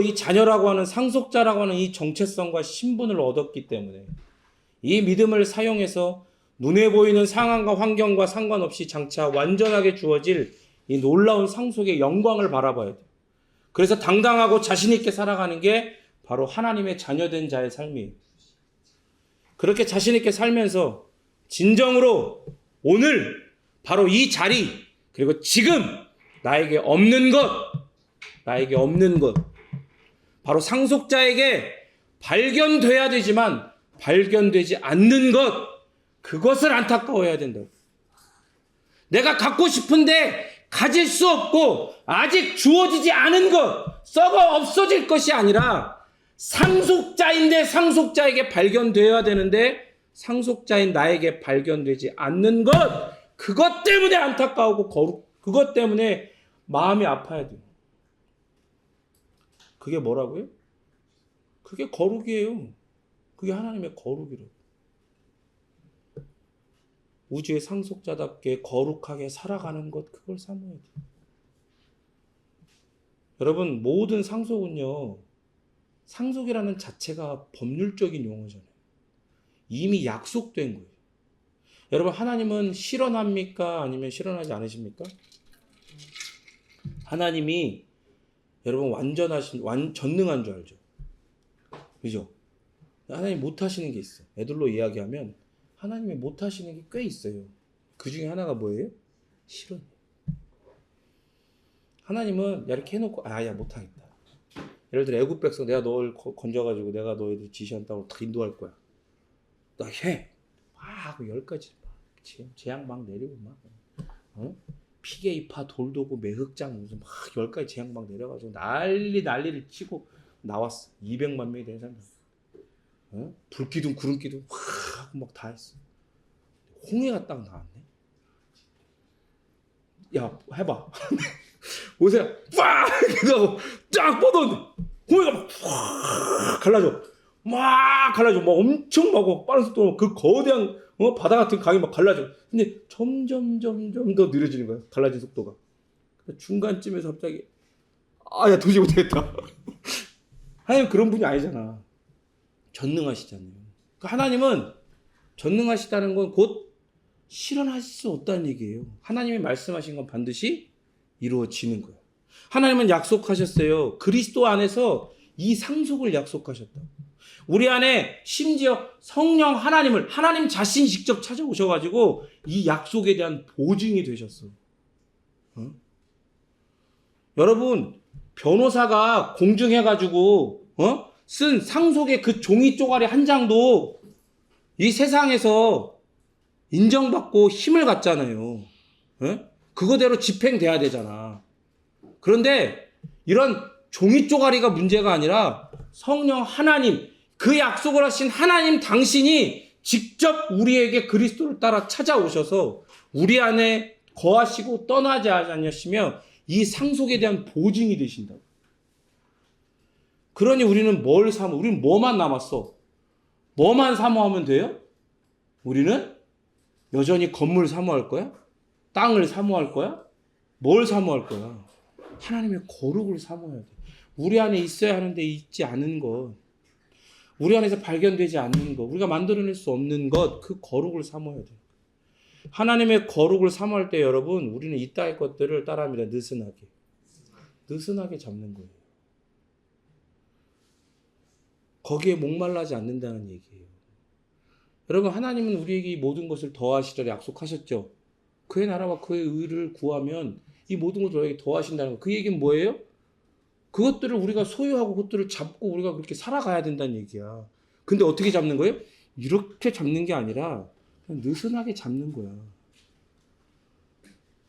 이 자녀라고 하는 상속자라고 하는 이 정체성과 신분을 얻었기 때문에 이 믿음을 사용해서 눈에 보이는 상황과 환경과 상관없이 장차 완전하게 주어질 이 놀라운 상속의 영광을 바라봐야 돼요. 그래서 당당하고 자신 있게 살아가는 게 바로 하나님의 자녀된 자의 삶이에요. 그렇게 자신 있게 살면서 진정으로 오늘 바로 이 자리 그리고 지금 나에게 없는 것 바로 상속자에게 발견돼야 되지만 발견되지 않는 것 그것을 안타까워해야 된다고. 내가 갖고 싶은데 가질 수 없고 아직 주어지지 않은 것 썩어 없어질 것이 아니라 상속자인데 상속자에게 발견되어야 되는데 상속자인 나에게 발견되지 않는 것 그것 때문에 안타까우고 그것 때문에 마음이 아파야 돼요. 그게 뭐라고요? 그게 거룩이에요. 그게 하나님의 거룩이래요. 우주의 상속자답게 거룩하게 살아가는 것 그걸 사모해야 돼요. 여러분 모든 상속은요. 상속이라는 자체가 법률적인 용어잖아요. 이미 약속된 거예요. 여러분 하나님은 실현합니까? 아니면 실현하지 않으십니까? 하나님이 여러분 전능한 줄 알죠? 그죠? 하나님 못하시는 게 있어. 애들로 이야기하면 하나님이 못하시는 게 꽤 있어요. 그 중에 하나가 뭐예요? 실현. 하나님은 이렇게 해놓고 야 못하겠다. 예를 들어 애굽 백성 내가 널 건져가지고 내가 너희들 지시한 땅으로 다 인도할 거야. 나 해. 막 10가지 재앙 막 내리고 막 피게이파 돌도고 매흑장 무슨 막 10가지 재앙 막 내려가지고 난리를 치고 나왔어. 200만 명이 되는 사람들. 불기둥 구름기둥 확 하고 막 다 했어. 홍해가 딱 나왔네. 야 해봐. 오세요. 빡! 그러고 쫙 뻗었는데 홍해가 막 갈라져. 막 갈라져. 막 엄청 막 빠른 속도로 그 거대한 바다 같은 강이 막 갈라져. 근데 점점 더 느려지는 거야. 갈라진 속도가. 중간쯤에서 갑자기 야 도저히 못하겠다. 하나님 그런 분이 아니잖아. 전능하시잖아요. 그러니까 하나님은 전능하시다는 건 곧 실현하실 수 없다는 얘기예요. 하나님이 말씀하신 건 반드시 이루어지는 거예요. 하나님은 약속하셨어요. 그리스도 안에서 이 상속을 약속하셨다. 우리 안에 심지어 성령 하나님 자신이 직접 찾아오셔가지고 이 약속에 대한 보증이 되셨어. 여러분 변호사가 공증해가지고 쓴 상속의 그 종이 쪼가리 한 장도 이 세상에서 인정받고 힘을 갖잖아요. 그거대로 집행돼야 되잖아. 그런데 이런 종이 쪼가리가 문제가 아니라 성령 하나님, 그 약속을 하신 하나님 당신이 직접 우리에게 그리스도를 따라 찾아오셔서 우리 안에 거하시고 떠나지 않으시며 이 상속에 대한 보증이 되신다고. 그러니 우리는 우리는 뭐만 남았어? 뭐만 사모하면 돼요? 우리는 여전히 건물 사모할 거야? 땅을 사모할 거야? 뭘 사모할 거야? 하나님의 거룩을 사모해야 돼. 우리 안에 있어야 하는데 있지 않은 것, 우리 안에서 발견되지 않는 것, 우리가 만들어낼 수 없는 것, 그 거룩을 사모해야 돼. 하나님의 거룩을 사모할 때 여러분, 우리는 이 땅의 것들을 따라합니다. 느슨하게 잡는 거예요. 거기에 목말라지 않는다는 얘기예요. 여러분 하나님은 우리에게 이 모든 것을 더하시리라 약속하셨죠. 그의 나라와 그의 의를 구하면 이 모든 것을 우리에게 더하신다는 거. 그 얘기는 뭐예요? 그것들을 우리가 소유하고 그것들을 잡고 우리가 그렇게 살아가야 된다는 얘기야. 근데 어떻게 잡는 거예요? 이렇게 잡는 게 아니라 그냥 느슨하게 잡는 거야.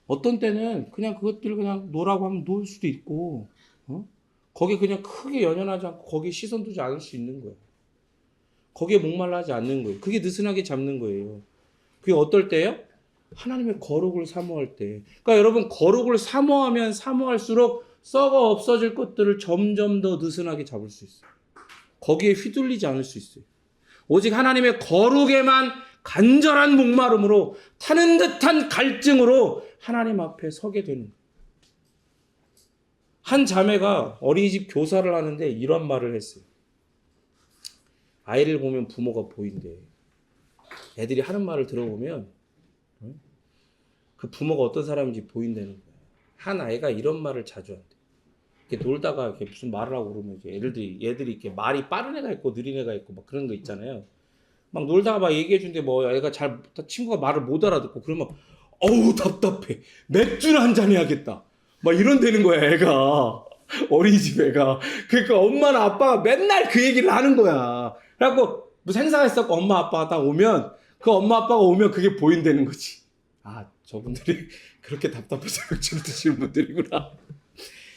어떤 때는 그냥 그것들을 그냥 놓으라고 하면 놓을 수도 있고 거기에 그냥 크게 연연하지 않고 거기에 시선 두지 않을 수 있는 거야. 거기에 목말라하지 않는 거예요. 그게 느슨하게 잡는 거예요. 그게 어떨 때요? 하나님의 거룩을 사모할 때. 그러니까 여러분 거룩을 사모하면 사모할수록 썩어 없어질 것들을 점점 더 느슨하게 잡을 수 있어요. 거기에 휘둘리지 않을 수 있어요. 오직 하나님의 거룩에만 간절한 목마름으로 타는 듯한 갈증으로 하나님 앞에 서게 되는 거예요. 한 자매가 어린이집 교사를 하는데 이런 말을 했어요. 아이를 보면 부모가 보인대. 애들이 하는 말을 들어보면 그 부모가 어떤 사람인지 보인다는 거야. 한 아이가 이런 말을 자주 한대. 이렇게 놀다가 이렇게 무슨 말을 하고 그러면 이제 얘들이 이렇게 말이 빠른 애가 있고 느린 애가 있고 막 그런 거 있잖아요. 막 놀다가 막 얘기해 준데 뭐 애가 친구가 말을 못 알아듣고 그러면 어우 답답해. 맥주를 한 잔 해야겠다. 막 이런 되는 거야 애가. 어린이집 애가. 그러니까 엄마나 아빠가 맨날 그 얘기를 하는 거야. 그래갖고 무슨 행사가 있었고 엄마 아빠가 딱 오면 그 엄마 아빠가 오면 그게 보인다는 거지. 아 저분들이 그렇게 답답해서 맥주를 드시는 분들이구나.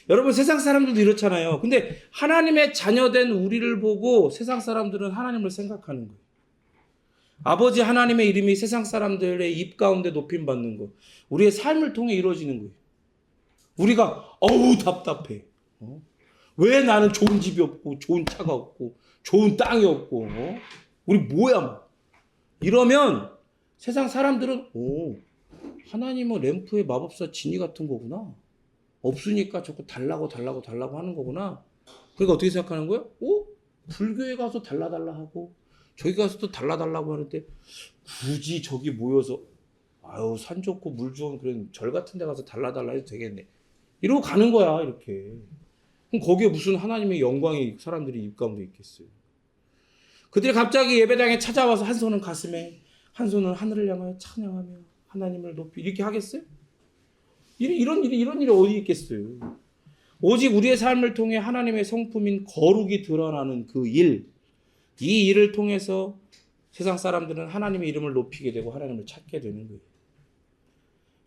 여러분 세상 사람들도 이렇잖아요. 근데 하나님의 자녀된 우리를 보고 세상 사람들은 하나님을 생각하는 거예요. 아버지 하나님의 이름이 세상 사람들의 입 가운데 높임 받는 거. 우리의 삶을 통해 이루어지는 거예요. 우리가 어우 답답해. 왜 나는 좋은 집이 없고 좋은 차가 없고 좋은 땅이 없고 우리 뭐야 막. 이러면 세상 사람들은 하나님은 램프의 마법사 지니 같은 거구나. 없으니까 자꾸 달라고 하는 거구나. 그러니까 어떻게 생각하는 거야? 불교에 가서 달라달라 하고 저기 가서 또 달라달라고 하는데 굳이 저기 모여서 산 좋고 물 좋은 그런 절 같은 데 가서 달라달라 해도 되겠네. 이러고 가는 거야 이렇게. 그럼 거기에 무슨 하나님의 영광이 사람들이 입 가운데 있겠어요. 그들이 갑자기 예배당에 찾아와서 한 손은 가슴에 한 손은 하늘을 향하여 찬양하며 하나님을 높이 이렇게 하겠어요? 이런 일이 어디 있겠어요? 오직 우리의 삶을 통해 하나님의 성품인 거룩이 드러나는 그 일, 이 일을 통해서 세상 사람들은 하나님의 이름을 높이게 되고 하나님을 찾게 되는 거예요.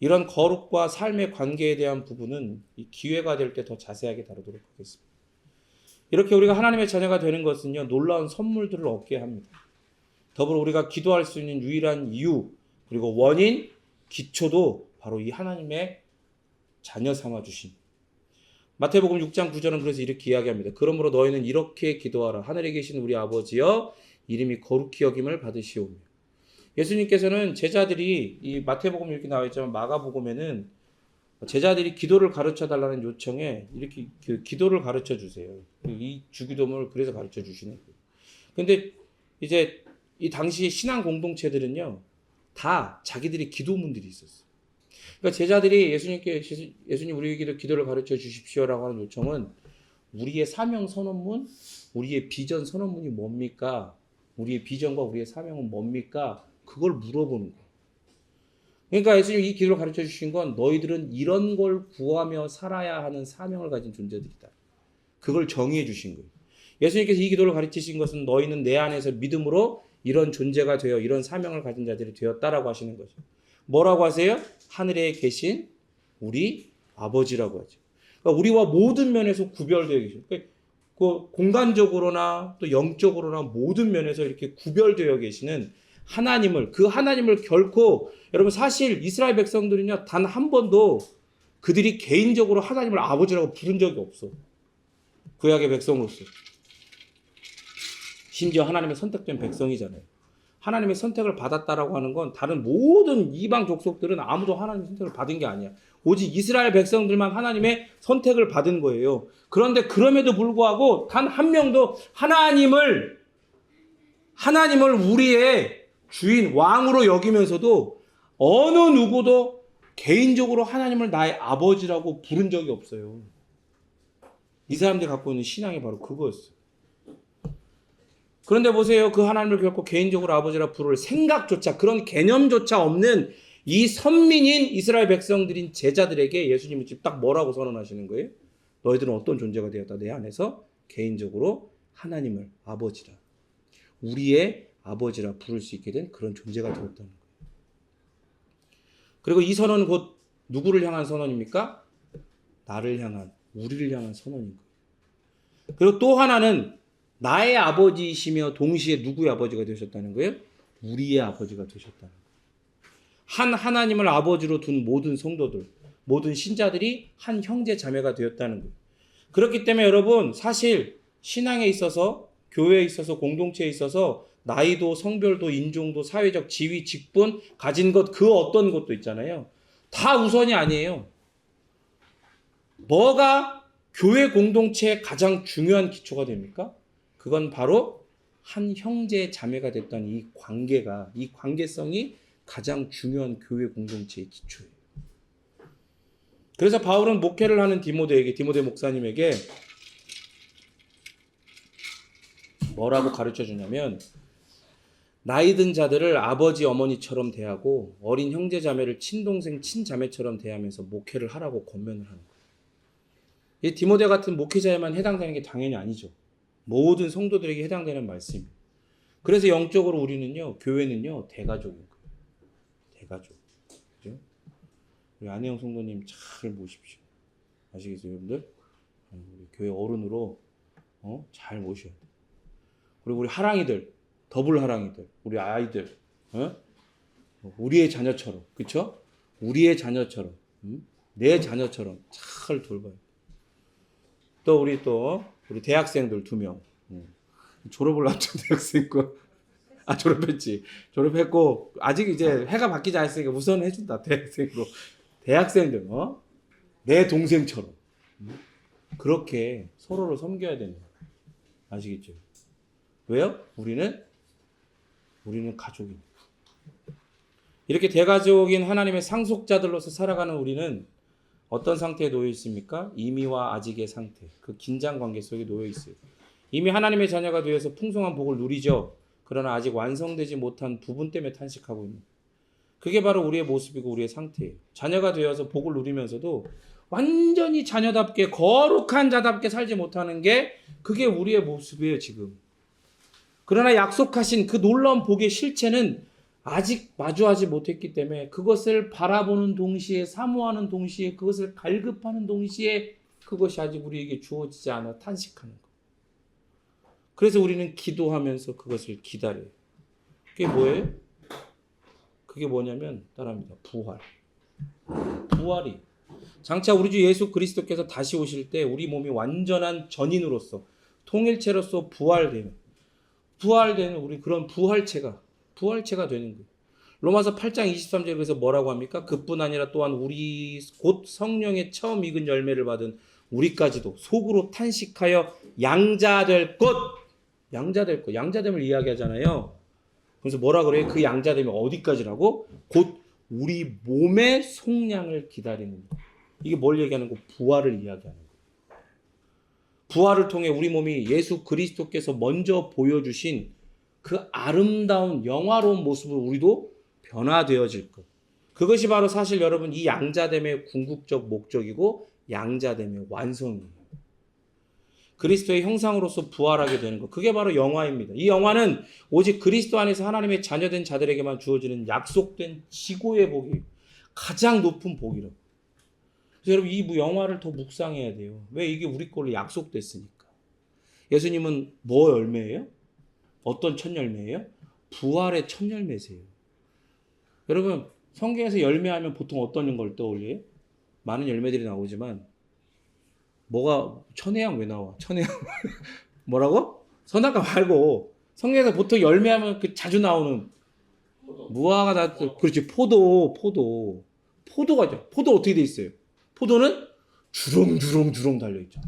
이런 거룩과 삶의 관계에 대한 부분은 이 기회가 될 때 더 자세하게 다루도록 하겠습니다. 이렇게 우리가 하나님의 자녀가 되는 것은요, 놀라운 선물들을 얻게 합니다. 더불어 우리가 기도할 수 있는 유일한 이유, 그리고 원인, 기초도 바로 이 하나님의 자녀 삼아 주신. 마태복음 6장 9절은 그래서 이렇게 이야기합니다. 그러므로 너희는 이렇게 기도하라. 하늘에 계신 우리 아버지여, 이름이 거룩히 여김을 받으시오며. 예수님께서는 제자들이, 이 마태복음 이렇게 나와 있지만 마가복음에는 제자들이 기도를 가르쳐 달라는 요청에 이렇게 기도를 가르쳐 주세요. 이 주기도문을 그래서 가르쳐 주시는 거예요. 근데 이제 이 당시 신앙 공동체들은요, 다 자기들이 기도문들이 있었어요. 그러니까 제자들이 예수님 우리에게도 기도를 가르쳐 주십시오라고 하는 요청은 우리의 사명 선언문, 우리의 비전 선언문이 뭡니까? 우리의 비전과 우리의 사명은 뭡니까? 그걸 물어보는 거예요. 그러니까 예수님이 이 기도를 가르쳐 주신 건 너희들은 이런 걸 구하며 살아야 하는 사명을 가진 존재들이다. 그걸 정의해 주신 거예요. 예수님께서 이 기도를 가르치신 것은 너희는 내 안에서 믿음으로 이런 존재가 되어 이런 사명을 가진 자들이 되었다라고 하시는 거죠. 뭐라고 하세요? 하늘에 계신 우리 아버지라고 하죠. 그러니까 우리와 모든 면에서 구별되어 계시죠. 그러니까 그 공간적으로나 또 영적으로나 모든 면에서 이렇게 구별되어 계시는 하나님을, 그 하나님을 결코, 여러분 사실 이스라엘 백성들은요, 단 한 번도 그들이 개인적으로 하나님을 아버지라고 부른 적이 없어. 구약의 백성으로서. 심지어 하나님의 선택된 백성이잖아요. 하나님의 선택을 받았다라고 하는 건 다른 모든 이방 족속들은 아무도 하나님의 선택을 받은 게 아니야. 오직 이스라엘 백성들만 하나님의 선택을 받은 거예요. 그런데 그럼에도 불구하고 단 한 명도 하나님을 우리의 주인, 왕으로 여기면서도 어느 누구도 개인적으로 하나님을 나의 아버지라고 부른 적이 없어요. 이 사람들이 갖고 있는 신앙이 바로 그거였어요. 그런데 보세요. 그 하나님을 결코 개인적으로 아버지라 부를 생각조차, 그런 개념조차 없는 이 선민인 이스라엘 백성들인 제자들에게 예수님이 지금 딱 뭐라고 선언하시는 거예요? 너희들은 어떤 존재가 되었다. 내 안에서 개인적으로 하나님을 아버지라, 우리의 아버지라 부를 수 있게 된 그런 존재가 되었다는 거예요. 그리고 이 선언은 곧 누구를 향한 선언입니까? 나를 향한, 우리를 향한 선언인 거예요. 그리고 또 하나는 나의 아버지이시며 동시에 누구의 아버지가 되셨다는 거예요? 우리의 아버지가 되셨다는 거예요. 한 하나님을 아버지로 둔 모든 성도들, 모든 신자들이 한 형제 자매가 되었다는 거예요. 그렇기 때문에 여러분, 사실 신앙에 있어서, 교회에 있어서, 공동체에 있어서 나이도, 성별도, 인종도, 사회적 지위, 직분, 가진 것, 그 어떤 것도 있잖아요. 다 우선이 아니에요. 뭐가 교회 공동체의 가장 중요한 기초가 됩니까? 그건 바로 한 형제 자매가 됐던 이 관계가, 이 관계성이 가장 중요한 교회 공동체의 기초예요. 그래서 바울은 목회를 하는 디모데 목사님에게 뭐라고 가르쳐 주냐면, 나이 든 자들을 아버지 어머니처럼 대하고 어린 형제 자매를 친동생 친자매처럼 대하면서 목회를 하라고 권면을 하는 거예요. 이 디모데 같은 목회자에만 해당되는 게 당연히 아니죠. 모든 성도들에게 해당되는 말씀입니다. 그래서 영적으로 우리는요, 교회는요, 대가족인 거예요. 대가족. 그죠? 우리 안혜영 성도님 잘 모십시오. 아시겠어요, 여러분들? 우리 교회 어른으로 잘 모셔야 돼요. 그리고 우리 하랑이들, 더블 하랑이들, 우리 아이들, 우리의 자녀처럼, 그렇죠? 우리의 자녀처럼, 내 자녀처럼 잘 돌봐요. 또 우리 대학생들 2명, 졸업을 앞둔 대학생과, 졸업했지. 졸업했고 아직 이제 해가 바뀌지 않았으니까 우선 해준다. 대학생으로. 대학생들, 내 동생처럼 그렇게 서로를 섬겨야 된다. 아시겠죠? 왜요? 우리는 가족입니다. 이렇게 대가족인 하나님의 상속자들로서 살아가는 우리는 어떤 상태에 놓여 있습니까? 이미와 아직의 상태, 그 긴장 관계 속에 놓여 있어요. 이미 하나님의 자녀가 되어서 풍성한 복을 누리죠. 그러나 아직 완성되지 못한 부분 때문에 탄식하고 있는, 그게 바로 우리의 모습이고 우리의 상태예요. 자녀가 되어서 복을 누리면서도 완전히 자녀답게, 거룩한 자답게 살지 못하는 게, 그게 우리의 모습이에요 지금. 그러나 약속하신 그 놀라운 복의 실체는 아직 마주하지 못했기 때문에 그것을 바라보는 동시에 사모하는 동시에 그것을 갈급하는 동시에 그것이 아직 우리에게 주어지지 않아 탄식하는 것. 그래서 우리는 기도하면서 그것을 기다려요. 그게 뭐예요? 그게 뭐냐면 따라합니다. 부활. 부활이. 장차 우리 주 예수 그리스도께서 다시 오실 때 우리 몸이 완전한 전인으로서 통일체로서 부활되는 우리 그런 부활체가 되는 거예요. 로마서 8장 23절에 그래서 뭐라고 합니까? 그뿐 아니라 또한 우리 곧 성령의 처음 익은 열매를 받은 우리까지도 속으로 탄식하여 양자될 것. 양자됨을 이야기하잖아요. 그래서 뭐라 그래요? 그 양자됨이 어디까지라고? 곧 우리 몸의 속량을 기다리는 것. 이게 뭘 얘기하는 거? 부활을 이야기하는 거. 부활을 통해 우리 몸이 예수 그리스도께서 먼저 보여주신 그 아름다운 영화로운 모습으로 우리도 변화되어질 것. 그것이 바로 사실 여러분 이 양자됨의 궁극적 목적이고 양자됨의 완성이에요. 그리스도의 형상으로서 부활하게 되는 것. 그게 바로 영화입니다. 이 영화는 오직 그리스도 안에서 하나님의 자녀된 자들에게만 주어지는 약속된 지고의 복이에요. 가장 높은 복이라고. 그래서 여러분 이 영화를 더 묵상해야 돼요. 왜? 이게 우리 걸로 약속됐으니까. 예수님은 뭐 열매예요? 어떤 첫 열매예요? 부활의 첫 열매세요. 여러분 성경에서 열매하면 보통 어떤 걸 떠올려요? 많은 열매들이 나오지만 뭐가 천혜향 왜 나와? 천혜향 뭐라고? 선악과 말고 성경에서 보통 열매하면 그 자주 나오는 무화과 다 그렇지 포도가 포도 어떻게 돼 있어요? 포도는 주렁주렁 달려 있잖아.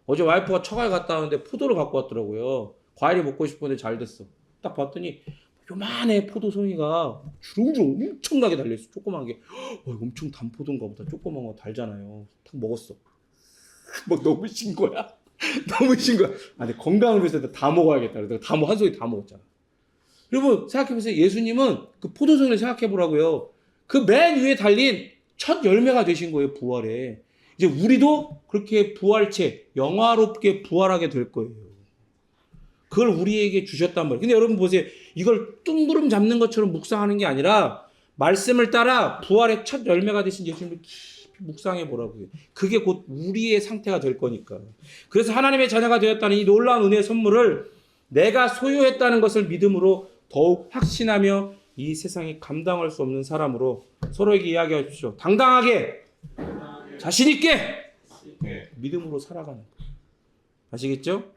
어제 와이프가 처가에 갔다 왔는데 포도를 갖고 왔더라고요. 과일이 먹고 싶은데 잘 됐어. 딱 봤더니 요만해 포도송이가 주렁주렁 엄청나게 달려있어. 조그만 게 엄청 단 포도인가 보다. 조그만 거 달잖아요. 딱 먹었어. 막 너무 신 거야. 근데 건강을 위해서 다 먹어야겠다. 그래서 한 송이 다 먹었잖아. 여러분 생각해보세요. 예수님은 그 포도송이를 생각해보라고요. 그 맨 위에 달린 첫 열매가 되신 거예요. 부활에. 이제 우리도 그렇게 부활체 영화롭게 부활하게 될 거예요. 그걸 우리에게 주셨단 말이에요. 근데 여러분 보세요. 이걸 뚱그름 잡는 것처럼 묵상하는 게 아니라 말씀을 따라 부활의 첫 열매가 되신 예수님을 깊이 묵상해 보라고요. 그게 곧 우리의 상태가 될 거니까. 그래서 하나님의 자녀가 되었다는 이 놀라운 은혜의 선물을 내가 소유했다는 것을 믿음으로 더욱 확신하며 이 세상에 감당할 수 없는 사람으로 서로에게 이야기하십시오. 당당하게 자신 있게 믿음으로 살아가는 거예요. 아시겠죠?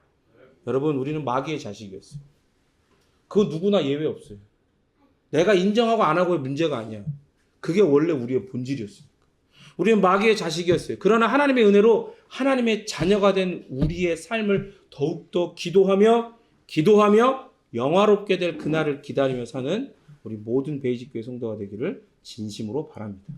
여러분 우리는 마귀의 자식이었어요. 그거 누구나 예외 없어요. 내가 인정하고 안 하고의 문제가 아니야. 그게 원래 우리의 본질이었어요. 우리는 마귀의 자식이었어요. 그러나 하나님의 은혜로 하나님의 자녀가 된 우리의 삶을 더욱더 기도하며 영화롭게 될 그날을 기다리며 사는 우리 모든 베이직교회 성도가 되기를 진심으로 바랍니다.